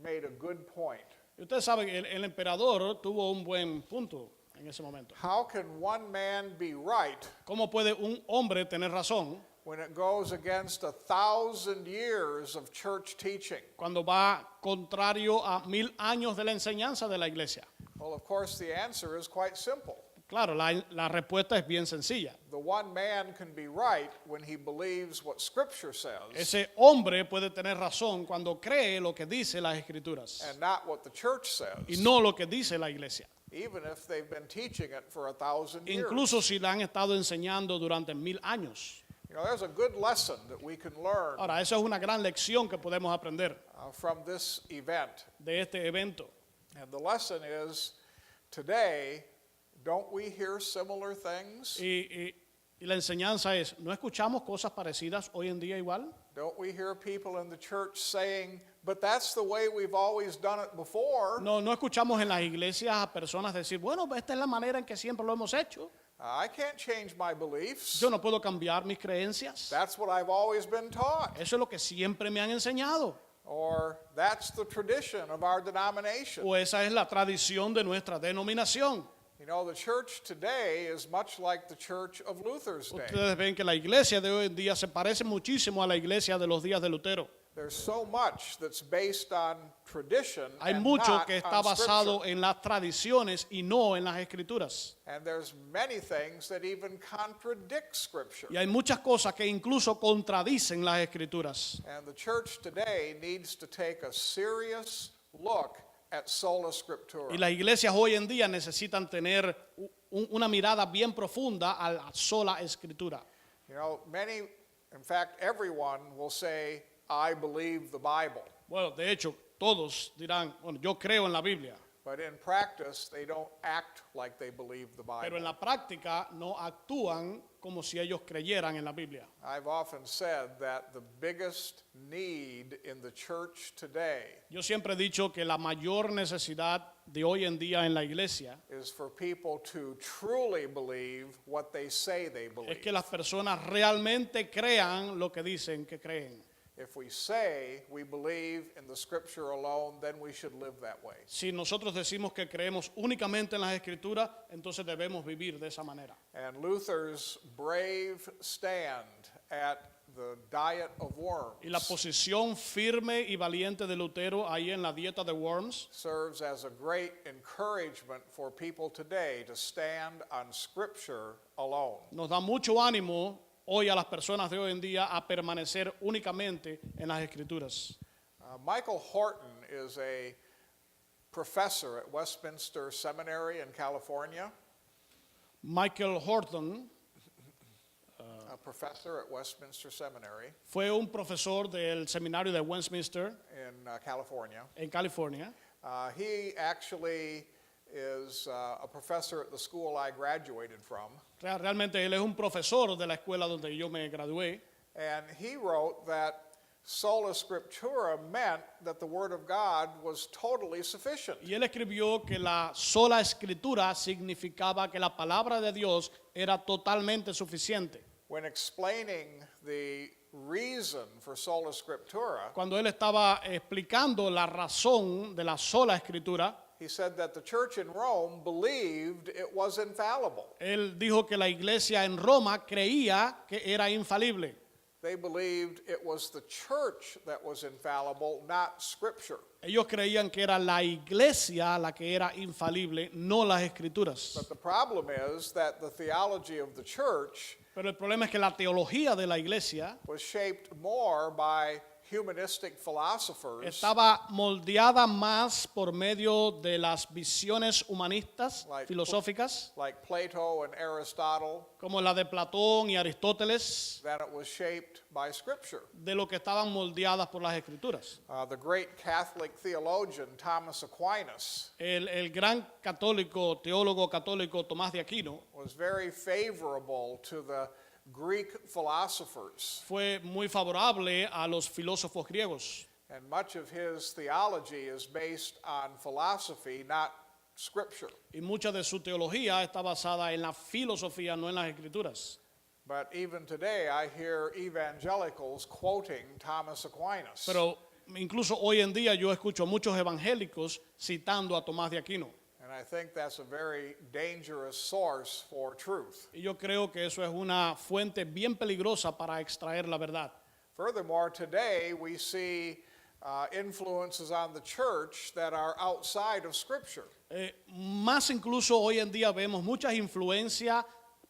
Speaker 1: made a good point.
Speaker 2: Y ustedes saben, el emperador tuvo un buen punto en ese momento.
Speaker 1: How can one man be right
Speaker 2: ¿Cómo puede un hombre tener razón
Speaker 1: when it goes against 1,000 years of church teaching?
Speaker 2: cuando va contrario a 1000 años de la enseñanza de la iglesia?
Speaker 1: Well, of course, the answer is quite simple.
Speaker 2: Claro, la respuesta es bien sencilla.
Speaker 1: The one man can be right when he believes what Scripture says
Speaker 2: Ese hombre puede tener razón cuando cree lo que dice las escrituras
Speaker 1: and not what the church says,
Speaker 2: y no lo que dice la iglesia.
Speaker 1: even if they've been teaching it for 1,000 years.
Speaker 2: Incluso si la han estado enseñando durante 1000 años.
Speaker 1: You know, there's a good lesson that we can learn
Speaker 2: Ahora, eso es una gran lección que podemos aprender
Speaker 1: from this event.
Speaker 2: de este evento.
Speaker 1: And the lesson is, today, don't we hear similar things?
Speaker 2: Y la enseñanza es, ¿no escuchamos cosas parecidas hoy en día igual?
Speaker 1: Don't we hear people in the church saying, but that's the way we've always done it before?
Speaker 2: No escuchamos en las iglesias a personas decir, bueno, esta es la manera en que siempre lo hemos hecho.
Speaker 1: I can't change my beliefs.
Speaker 2: Yo no puedo cambiar mis creencias.
Speaker 1: That's what I've always been taught.
Speaker 2: Eso es lo que siempre me han enseñado.
Speaker 1: or that's the tradition of our denomination.
Speaker 2: o esa es la tradición de nuestra denominación.
Speaker 1: You know, the church today is much like the church of Luther's day.
Speaker 2: Ustedes ven que la iglesia de hoy en día se parece muchísimo a la iglesia de los días de Lutero.
Speaker 1: There's so much that's based on tradition
Speaker 2: Hay
Speaker 1: and
Speaker 2: mucho
Speaker 1: not
Speaker 2: que está
Speaker 1: on
Speaker 2: basado
Speaker 1: scripture.
Speaker 2: en las tradiciones y no en las escrituras.
Speaker 1: And there's many things that even contradict scripture.
Speaker 2: Y hay muchas cosas que incluso contradicen las escrituras.
Speaker 1: And the church today needs to take a serious look at sola scriptura.
Speaker 2: Y las iglesias hoy en día necesitan tener una mirada bien profunda a la sola escritura.
Speaker 1: You know, many, in fact, everyone will say, I believe the Bible.
Speaker 2: Bueno, de hecho, todos dirán, bueno, yo creo en la Biblia,
Speaker 1: But in practice, they don't act like they believe the
Speaker 2: pero en
Speaker 1: Bible.
Speaker 2: la práctica no actúan como si ellos creyeran en la Biblia.
Speaker 1: I've often said that the biggest need in the church today
Speaker 2: Yo siempre he dicho que la mayor necesidad de hoy en día en la iglesia
Speaker 1: is for people to truly believe what they say they
Speaker 2: es
Speaker 1: believe.
Speaker 2: que las personas realmente crean lo que dicen que creen.
Speaker 1: If we say we believe in the scripture alone, then we should live that way.
Speaker 2: Si nosotros decimos que creemos únicamente en las escrituras, entonces debemos vivir de esa manera.
Speaker 1: And Luther's brave stand at the diet of
Speaker 2: Y la
Speaker 1: worms
Speaker 2: posición firme y valiente de Lutero ahí en la dieta de Worms
Speaker 1: serves as a great encouragement for people today to stand on scripture alone.
Speaker 2: nos da mucho ánimo hoy a las personas de hoy en día a permanecer únicamente en las escrituras.
Speaker 1: Michael Horton is a professor at Westminster Seminary in California,
Speaker 2: Michael Horton
Speaker 1: a professor at Westminster Seminary
Speaker 2: fue un profesor del seminario de Westminster
Speaker 1: in California.
Speaker 2: en California.
Speaker 1: He actually is a professor at the school I graduated from,
Speaker 2: Realmente él es un profesor de la escuela donde yo me gradué.
Speaker 1: and he wrote that sola scriptura meant that the Word of God was totally sufficient.
Speaker 2: Y él escribió que la sola escritura significaba que la palabra de Dios era totalmente suficiente.
Speaker 1: When explaining the reason for sola scriptura,
Speaker 2: Cuando él estaba explicando la razón de la sola escritura,
Speaker 1: he said that the church in Rome believed it was infallible.
Speaker 2: él dijo que la iglesia en Roma creía que era infalible.
Speaker 1: They believed it was the church that was infallible, not scripture.
Speaker 2: Ellos creían que era la iglesia la que era infalible, no las escrituras.
Speaker 1: But the problem is that the theology of the church
Speaker 2: Pero el problema es que la teología de la iglesia
Speaker 1: was shaped more by humanistic philosophers
Speaker 2: estaba moldeada más por medio de las visiones humanistas, filosóficas,
Speaker 1: like Plato and Aristotle
Speaker 2: como la de Platón y Aristóteles,
Speaker 1: than it was shaped by scripture.
Speaker 2: de lo que estaban moldeadas por las escrituras.
Speaker 1: The great Catholic theologian Thomas Aquinas
Speaker 2: El gran católico, teólogo católico Tomás de Aquino
Speaker 1: was very favorable to the Greek philosophers,
Speaker 2: fue muy favorable a los filósofos griegos.
Speaker 1: and much of his theology is based on philosophy, not scripture.
Speaker 2: Y mucha de su teología está basada en la filosofía, no en las escrituras.
Speaker 1: But even today, I hear evangelicals quoting Thomas Aquinas.
Speaker 2: Pero incluso hoy en día yo escucho a muchos evangélicos citando a Tomás de Aquino.
Speaker 1: And I think that's a very dangerous source for truth.
Speaker 2: Y yo creo que eso es una fuente bien peligrosa para extraer la verdad.
Speaker 1: Furthermore, today we see influences on the church that are outside of Scripture.
Speaker 2: Más incluso hoy en día vemos muchas influencias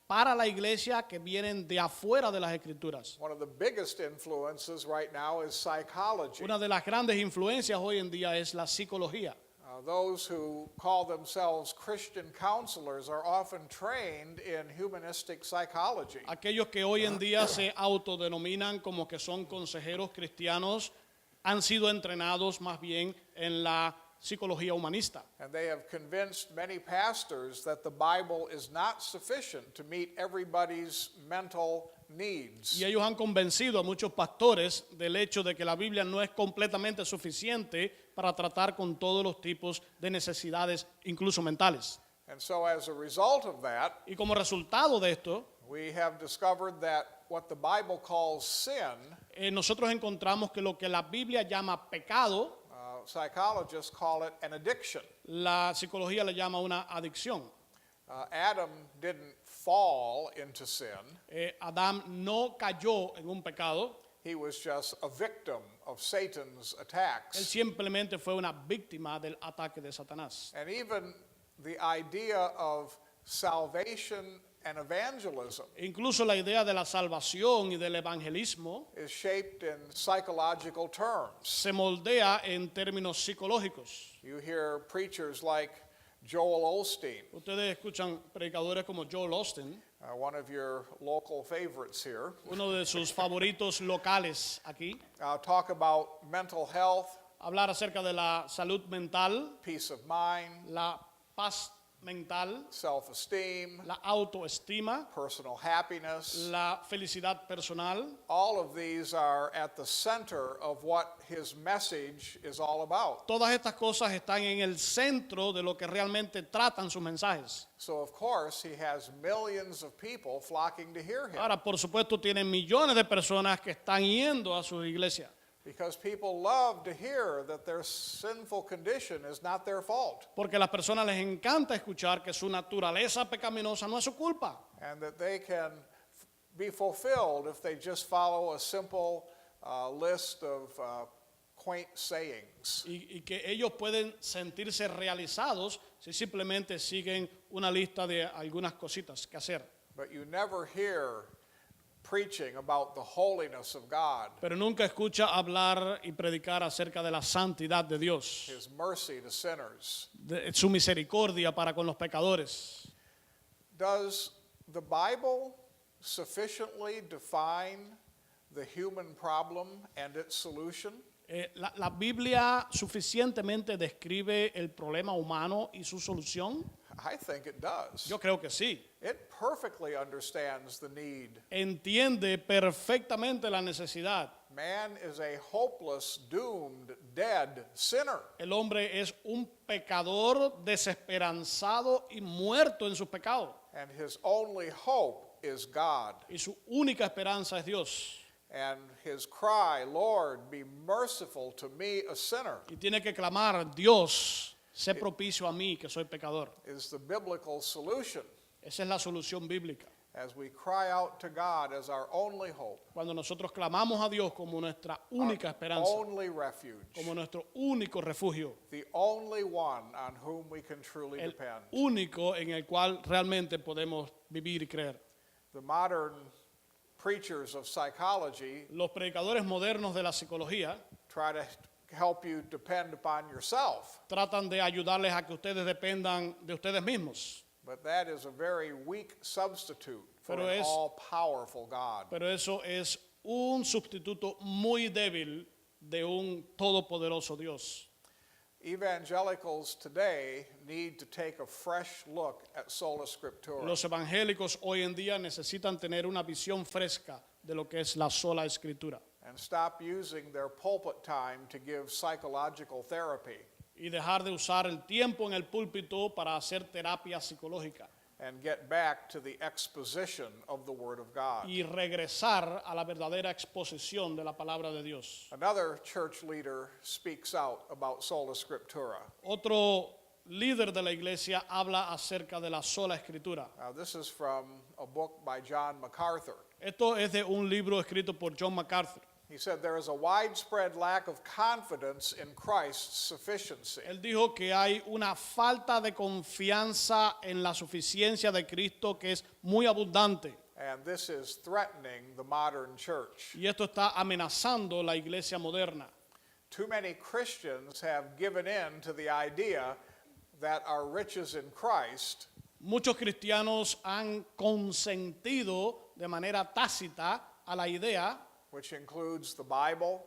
Speaker 2: para la iglesia que vienen de afuera de las escrituras.
Speaker 1: One of the biggest influences right now is psychology.
Speaker 2: Una de las grandes influencias hoy en día es la psicología.
Speaker 1: Those who call themselves Christian counselors are often trained in humanistic psychology.
Speaker 2: Aquellos que hoy en día se autodenominan como que son consejeros cristianos han sido entrenados más bien en la psicología humanista.
Speaker 1: And they have convinced many pastors that the Bible is not sufficient to meet everybody's mental needs.
Speaker 2: Y ellos han convencido a muchos pastores del hecho de que la Biblia no es completamente suficiente para tratar con todos los tipos de necesidades, incluso mentales.
Speaker 1: And so as a result of that,
Speaker 2: Y como resultado de esto,
Speaker 1: we have discovered that what the Bible calls sin,
Speaker 2: nosotros encontramos que lo que la Biblia llama pecado,
Speaker 1: psychologists call it an addiction.
Speaker 2: la psicología le llama una adicción.
Speaker 1: Adam didn't fall into sin.
Speaker 2: Adán no cayó en un pecado,
Speaker 1: He was just a victim of Satan's
Speaker 2: él
Speaker 1: attacks.
Speaker 2: simplemente fue una víctima del ataque de Satanás.
Speaker 1: And even the idea of salvation and evangelism
Speaker 2: Incluso la idea de la salvación y del evangelismo
Speaker 1: is shaped in psychological terms.
Speaker 2: se moldea en términos psicológicos.
Speaker 1: You hear preachers like Joel Osteen,
Speaker 2: Ustedes escuchan predicadores como Joel Osteen,
Speaker 1: one of your local favorites here,
Speaker 2: uno de sus favoritos locales aquí,
Speaker 1: talk about mental health,
Speaker 2: hablar acerca de la salud mental,
Speaker 1: peace of mind,
Speaker 2: la paz mental,
Speaker 1: self-esteem,
Speaker 2: la autoestima,
Speaker 1: personal happiness.
Speaker 2: la felicidad personal.
Speaker 1: All of these are at the center of what his message is all about.
Speaker 2: Todas estas cosas están en el centro de lo que realmente tratan sus mensajes.
Speaker 1: So of course he has millions of people flocking to hear him
Speaker 2: Ahora, por supuesto, tienen millones de personas que están yendo a su iglesia,
Speaker 1: because people love to hear that their sinful condition is not their fault
Speaker 2: porque a las personas les encanta escuchar que su naturaleza pecaminosa no es su culpa
Speaker 1: and that they can be fulfilled if they just follow a simple list of quaint sayings.
Speaker 2: y que ellos pueden sentirse realizados si simplemente siguen una lista de algunas cositas que hacer.
Speaker 1: But you never hear preaching about the holiness of God,
Speaker 2: Pero nunca escucha hablar y predicar acerca de la santidad de Dios,
Speaker 1: his mercy to sinners.
Speaker 2: de su misericordia para con los pecadores.
Speaker 1: Does the Bible sufficiently define the human problem and its solution?
Speaker 2: La Biblia suficientemente describe el problema humano y su solución.
Speaker 1: I think it does.
Speaker 2: Yo creo que sí.
Speaker 1: It perfectly understands the need.
Speaker 2: Entiende perfectamente la necesidad.
Speaker 1: Man is a hopeless, doomed, dead sinner.
Speaker 2: El hombre es un pecador desesperanzado y muerto en sus pecados.
Speaker 1: And his only hope is God.
Speaker 2: Y su única esperanza es Dios.
Speaker 1: And his cry, Lord, be merciful to me, a sinner,
Speaker 2: Y tiene que clamar, Dios, sé propicio a mí que soy pecador.
Speaker 1: is the biblical solution
Speaker 2: Esa es la solución bíblica.
Speaker 1: as we cry out to God as our only hope,
Speaker 2: Cuando nosotros clamamos a Dios como nuestra única esperanza,
Speaker 1: only refuge,
Speaker 2: como nuestro único refugio,
Speaker 1: the only one on whom we can truly
Speaker 2: el
Speaker 1: depend.
Speaker 2: único en el cual realmente podemos vivir y creer.
Speaker 1: The modern preachers of psychology
Speaker 2: Los predicadores modernos de la psicología
Speaker 1: try to help you depend upon yourself,
Speaker 2: tratan de ayudarles a que ustedes dependan de ustedes mismos,
Speaker 1: but that is a very weak substitute for
Speaker 2: Pero
Speaker 1: an
Speaker 2: es-
Speaker 1: all-powerful God.
Speaker 2: pero eso es un sustituto muy débil de un todopoderoso Dios.
Speaker 1: Evangelicals today need to take a fresh look at sola scriptura.
Speaker 2: Los evangélicos hoy en día necesitan tener una visión fresca de lo que es la sola escritura
Speaker 1: And stop using their pulpit time to give psychological therapy
Speaker 2: y dejar de usar el tiempo en el púlpito para hacer terapia psicológica
Speaker 1: and get back to the exposition of the Word of God.
Speaker 2: y regresar a la verdadera exposición de la palabra de Dios.
Speaker 1: Another church leader speaks out about sola scriptura.
Speaker 2: Otro líder de la iglesia habla acerca de la sola escritura.
Speaker 1: This is from a book by John MacArthur.
Speaker 2: Esto es de un libro escrito por John MacArthur.
Speaker 1: He said there is a widespread lack of confidence in Christ's sufficiency.
Speaker 2: Él dijo que hay una falta de confianza en la suficiencia de Cristo que es muy abundante.
Speaker 1: And this is threatening the modern church.
Speaker 2: Y esto está amenazando la iglesia moderna.
Speaker 1: Too many Christians have given in to the idea that our riches in Christ
Speaker 2: Muchos cristianos han consentido de manera tácita a la idea
Speaker 1: which includes the Bible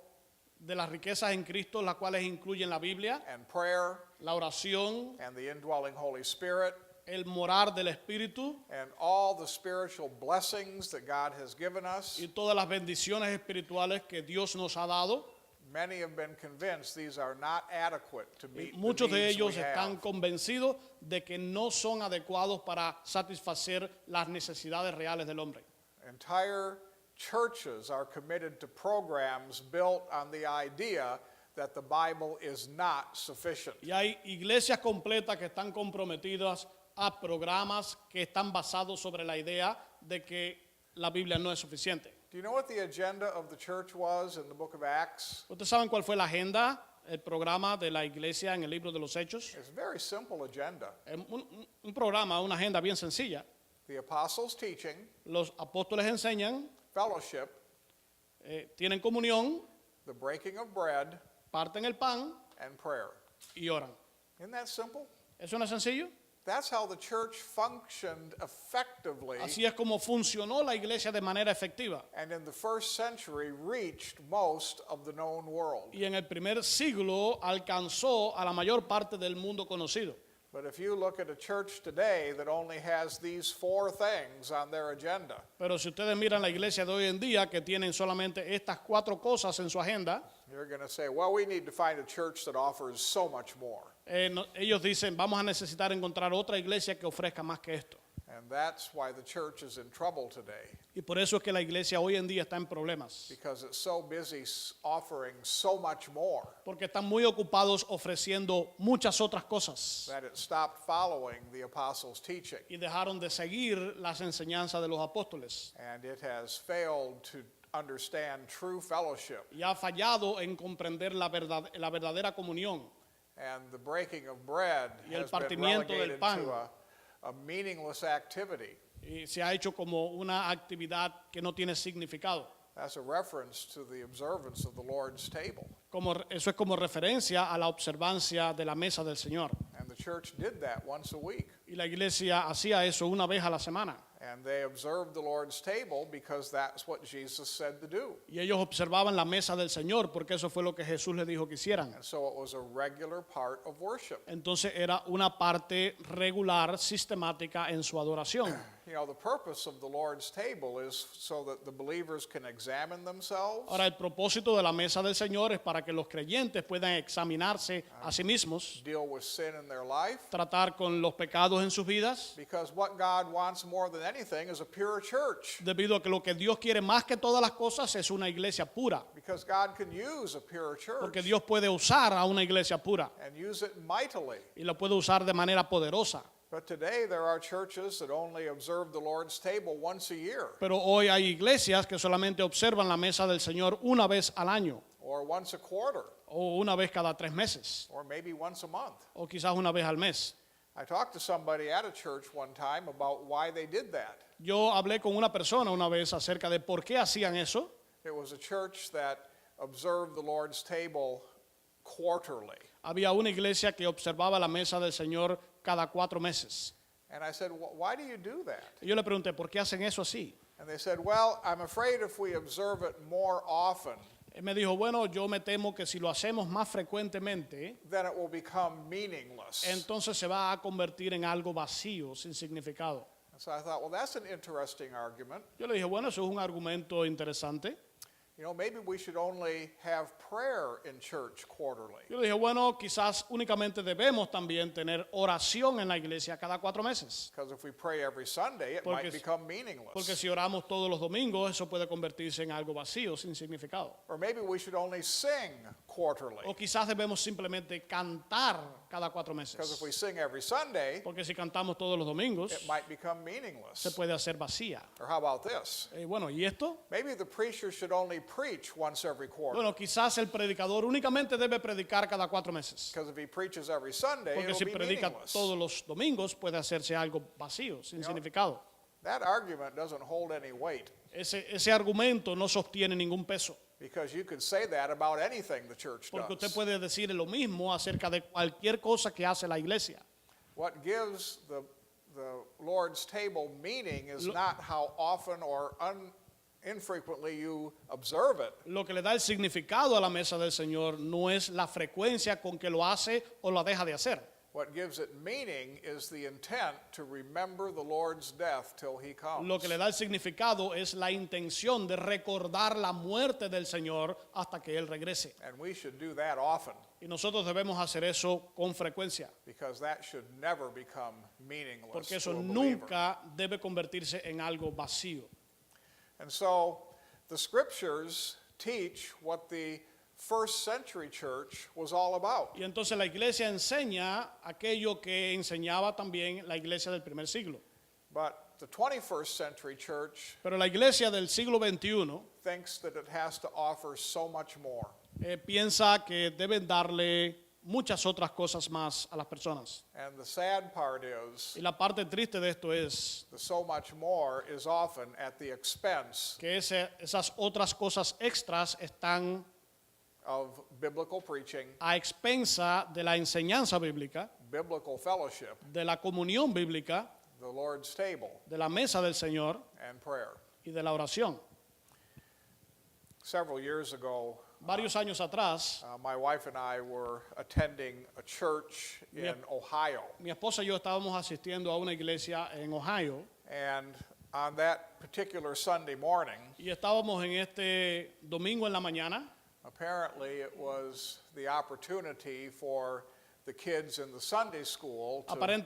Speaker 2: de las riquezas en Cristo, las cuales incluyen la Biblia,
Speaker 1: and prayer
Speaker 2: la oración,
Speaker 1: and the indwelling Holy Spirit
Speaker 2: el morar del Espíritu
Speaker 1: and all the spiritual blessings that God has given us.
Speaker 2: y todas las bendiciones espirituales que Dios nos ha dado.
Speaker 1: Many have been convinced these are not adequate to
Speaker 2: Y
Speaker 1: meet the
Speaker 2: muchos de
Speaker 1: needs we
Speaker 2: ellos están
Speaker 1: have.
Speaker 2: convencidos de que no son adecuados para satisfacer las necesidades reales del hombre.
Speaker 1: Entire churches are committed to programs built on the idea that the Bible is not sufficient.
Speaker 2: Y hay iglesias completas que están comprometidas a programas que están basados sobre la idea de que la Biblia no es suficiente.
Speaker 1: Do you know what the agenda of the church was in the book of Acts?
Speaker 2: ¿Ustedes saben cuál fue la agenda, el programa de la iglesia en el libro de los Hechos?
Speaker 1: It's a very simple agenda.
Speaker 2: Un programa, una agenda bien sencilla.
Speaker 1: The apostles' teaching,
Speaker 2: Los apóstoles enseñan,
Speaker 1: fellowship,
Speaker 2: tienen comunión,
Speaker 1: the breaking of bread,
Speaker 2: parten el pan
Speaker 1: and prayer.
Speaker 2: y oran.
Speaker 1: Isn't that simple?
Speaker 2: ¿Eso no es sencillo?
Speaker 1: That's how the church functioned effectively
Speaker 2: Así es como funcionó la iglesia de manera efectiva.
Speaker 1: and in the first century reached most of the known world.
Speaker 2: Y en el primer siglo alcanzó a la mayor parte del mundo conocido.
Speaker 1: But if you look at a church today that only has these four things on their agenda,
Speaker 2: Pero si ustedes miran la iglesia de hoy en día, que tienen solamente estas 4 cosas en su agenda,
Speaker 1: you're going to say, well, we need to find a church that offers so much more.
Speaker 2: ellos dicen, vamos a necesitar encontrar otra iglesia que ofrezca más que esto.
Speaker 1: And that's why the church is in trouble today,
Speaker 2: Y por eso es que la iglesia hoy en día está en problemas.
Speaker 1: because it's so busy offering so much more
Speaker 2: Porque están muy ocupados ofreciendo muchas otras cosas.
Speaker 1: that it stopped following the apostles' teaching.
Speaker 2: Y dejaron de seguir las enseñanzas de los apóstoles.
Speaker 1: And it has failed to understand true fellowship
Speaker 2: Y ha fallado en comprender la verdadera comunión.
Speaker 1: and the breaking of bread
Speaker 2: Y el
Speaker 1: has been
Speaker 2: partimiento del
Speaker 1: relegated
Speaker 2: pan.
Speaker 1: to a meaningless activity.
Speaker 2: Y se ha hecho como una actividad que no tiene significado.
Speaker 1: That's a reference to the observance of the Lord's table.
Speaker 2: Eso es como referencia a la observancia de la mesa del Señor.
Speaker 1: And the church did that once a week.
Speaker 2: Y la iglesia hacía eso una vez a la semana.
Speaker 1: And they observed the Lord's table because that's what Jesus said to do.
Speaker 2: Y ellos observaban la mesa del Señor porque eso fue lo que Jesús les dijo que hicieran.
Speaker 1: And so it was a regular part of worship.
Speaker 2: Entonces era una parte regular, sistemática en su adoración.
Speaker 1: You know, the purpose of the Lord's table is so that the believers can examine themselves,
Speaker 2: Ahora, el propósito de la mesa del Señor es para que los creyentes puedan examinarse a sí mismos,
Speaker 1: deal with sin in their life,
Speaker 2: tratar con los pecados en sus vidas,
Speaker 1: because what God wants more than anything is a pure church.
Speaker 2: debido a que lo que Dios quiere más que todas las cosas es una iglesia pura,
Speaker 1: Because God can use a pure
Speaker 2: porque
Speaker 1: church
Speaker 2: Dios puede usar a una iglesia pura
Speaker 1: and use it mightily.
Speaker 2: y la puede usar de manera poderosa.
Speaker 1: But today there are churches that only observe the Lord's table once a year
Speaker 2: Pero hoy hay iglesias que solamente observan la mesa del Señor una vez al año,
Speaker 1: or once a quarter
Speaker 2: o una vez cada 3 meses,
Speaker 1: or maybe once a month.
Speaker 2: o quizás una vez al mes.
Speaker 1: I talked to somebody at a church one time about why they did that.
Speaker 2: Yo hablé con una persona una vez acerca de por qué hacían eso.
Speaker 1: It was a church that observed the Lord's table quarterly.
Speaker 2: Había una iglesia que observaba la mesa del Señor cada 4 meses.
Speaker 1: And I said, why do you do that?
Speaker 2: Y yo le pregunté, ¿por qué hacen eso así?
Speaker 1: And they said, well, I'm afraid if we observe it more often,
Speaker 2: Él me dijo, bueno, yo me temo que si lo hacemos más frecuentemente,
Speaker 1: then it will become meaningless.
Speaker 2: entonces se va a convertir en algo vacío, sin significado.
Speaker 1: And so I thought, well, that's an interesting argument.
Speaker 2: Yo le dije, bueno, eso es un argumento interesante.
Speaker 1: You know, maybe we should only have prayer in church quarterly.
Speaker 2: Yo le dije, bueno, quizás únicamente debemos también tener oración en la iglesia cada 4 meses.
Speaker 1: Because if we pray every Sunday, it
Speaker 2: Porque-
Speaker 1: might become meaningless.
Speaker 2: Porque si oramos todos los domingos, eso puede convertirse en algo vacío, sin significado.
Speaker 1: Or maybe we should only sing quarterly.
Speaker 2: O quizás debemos simplemente cantar cada 4
Speaker 1: Because
Speaker 2: meses.
Speaker 1: if we sing every Sunday,
Speaker 2: Porque si cantamos todos los domingos,
Speaker 1: it might become
Speaker 2: se
Speaker 1: meaningless.
Speaker 2: puede hacer vacía.
Speaker 1: Or how about this?
Speaker 2: Bueno, ¿y esto?
Speaker 1: Maybe the preacher should only preach once every quarter.
Speaker 2: Bueno, quizás el predicador únicamente debe predicar cada 4 meses.
Speaker 1: Because if he preaches every Sunday,
Speaker 2: Porque
Speaker 1: it'll
Speaker 2: si
Speaker 1: be
Speaker 2: predica
Speaker 1: meaningless.
Speaker 2: todos los domingos, puede hacerse algo vacío, sin significado.
Speaker 1: That argument doesn't hold any weight.
Speaker 2: Ese argumento no sostiene ningún peso.
Speaker 1: Because you could say that about anything the church
Speaker 2: Porque usted
Speaker 1: does.
Speaker 2: puede decir lo mismo acerca de cualquier cosa que hace la iglesia.
Speaker 1: What gives the Lord's table meaning is not how often or infrequently you observe it,
Speaker 2: Lo que le da el significado a la mesa del Señor no es la frecuencia con que lo hace o lo deja de hacer.
Speaker 1: what gives it meaning is the intent to remember the Lord's death till he comes.
Speaker 2: Lo que le da el significado es la intención de recordar la muerte del Señor hasta que Él regrese.
Speaker 1: And we should do that often,
Speaker 2: Y nosotros debemos hacer eso con frecuencia,
Speaker 1: because that should never become meaningless
Speaker 2: porque
Speaker 1: to
Speaker 2: eso
Speaker 1: a believer.
Speaker 2: nunca debe convertirse en algo vacío.
Speaker 1: And so the scriptures teach what the first century church was all about.
Speaker 2: Y entonces la iglesia enseña aquello que enseñaba también la iglesia del primer siglo.
Speaker 1: But the 21st century church
Speaker 2: Pero la iglesia del siglo XXI
Speaker 1: thinks that it has to offer so much more.
Speaker 2: piensa que deben darle muchas otras cosas más a las personas.
Speaker 1: And the sad part is
Speaker 2: Y la parte triste de esto es
Speaker 1: the so much more is often at the expense
Speaker 2: que esas otras cosas extras están
Speaker 1: of biblical preaching,
Speaker 2: a expensa de la enseñanza bíblica,
Speaker 1: biblical fellowship,
Speaker 2: de la comunión bíblica,
Speaker 1: the Lord's table,
Speaker 2: de la mesa del Señor
Speaker 1: and prayer.
Speaker 2: y de la oración.
Speaker 1: Several years ago,
Speaker 2: Varios años atrás,
Speaker 1: my wife and I were attending a church in
Speaker 2: Yep.
Speaker 1: Ohio.
Speaker 2: mi esposa y yo estábamos asistiendo a una iglesia en Ohio
Speaker 1: And on that particular Sunday morning,
Speaker 2: y estábamos en este domingo en la mañana.
Speaker 1: apparently it was the opportunity for the kids in the Sunday school to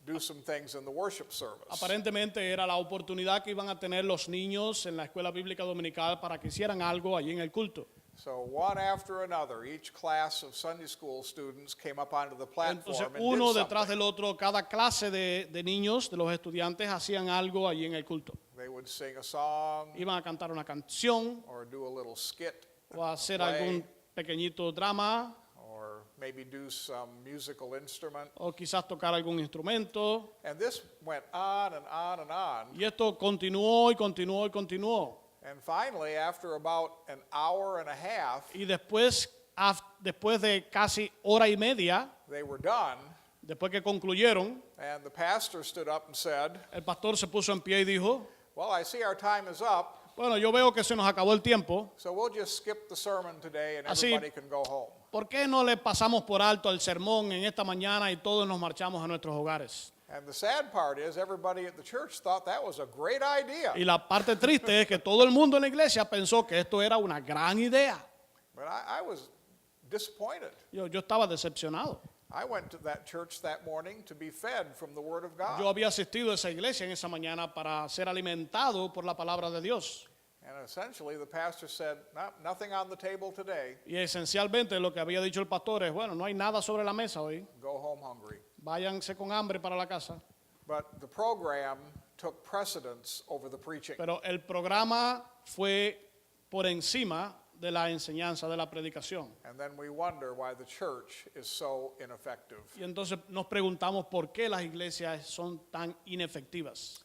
Speaker 1: do some things in the worship service.
Speaker 2: Aparentemente era la oportunidad que iban a tener los niños en la escuela bíblica dominical para que hicieran algo allí en el culto.
Speaker 1: So one after another, each class of Sunday school students came up onto the
Speaker 2: Entonces
Speaker 1: platform and
Speaker 2: uno
Speaker 1: did
Speaker 2: detrás
Speaker 1: something.
Speaker 2: del otro, cada clase de niños, de los estudiantes, hacían algo allí en el culto.
Speaker 1: They would sing a song
Speaker 2: Iban a cantar una canción
Speaker 1: or do a little skit
Speaker 2: o a hacer
Speaker 1: Play.
Speaker 2: algún pequeñito drama
Speaker 1: or maybe do some musical instrument.
Speaker 2: o quizás tocar algún instrumento.
Speaker 1: And this went on and on and on.
Speaker 2: Y esto continuó y continuó y continuó.
Speaker 1: And finally, after about an hour and a half,
Speaker 2: Y después de casi hora y media,
Speaker 1: they were done.
Speaker 2: después que concluyeron,
Speaker 1: And the pastor stood up and said,
Speaker 2: el pastor se puso en pie y dijo,
Speaker 1: well, I see our time is up,
Speaker 2: bueno, yo veo que se nos acabó el tiempo,
Speaker 1: so we'll just skip the sermon today and
Speaker 2: Así-
Speaker 1: everybody can go home.
Speaker 2: ¿por qué no le pasamos por alto el sermón en esta mañana y todos nos marchamos a nuestros hogares?
Speaker 1: And the sad part is everybody at the church thought that was a great idea.
Speaker 2: Y la parte triste es que todo el mundo en la iglesia pensó que esto era una gran idea.
Speaker 1: But I was disappointed.
Speaker 2: Yo estaba decepcionado.
Speaker 1: I went to that church that morning to be fed from the Word of God.
Speaker 2: Yo había asistido a esa iglesia en esa mañana para ser alimentado por la palabra de Dios.
Speaker 1: And essentially the pastor said, nothing on the table today.
Speaker 2: Y esencialmente lo que había dicho el pastor es, bueno, no hay nada sobre la mesa hoy.
Speaker 1: Go home hungry.
Speaker 2: Váyanse con hambre para la casa.
Speaker 1: But the program took precedence over the preaching.
Speaker 2: Pero el programa fue por encima de la enseñanza, de la predicación.
Speaker 1: And then we wonder why the church is so ineffective.
Speaker 2: Y entonces nos preguntamos por qué las iglesias son tan inefectivas.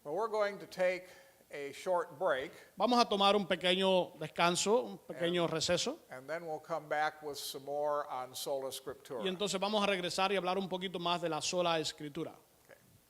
Speaker 1: Well, we're going to take a short break,
Speaker 2: Vamos a tomar un pequeño descanso, un pequeño receso.
Speaker 1: and then we'll come back with some more on sola scriptura.
Speaker 2: Y entonces vamos a regresar y hablar un poquito más de la sola escritura.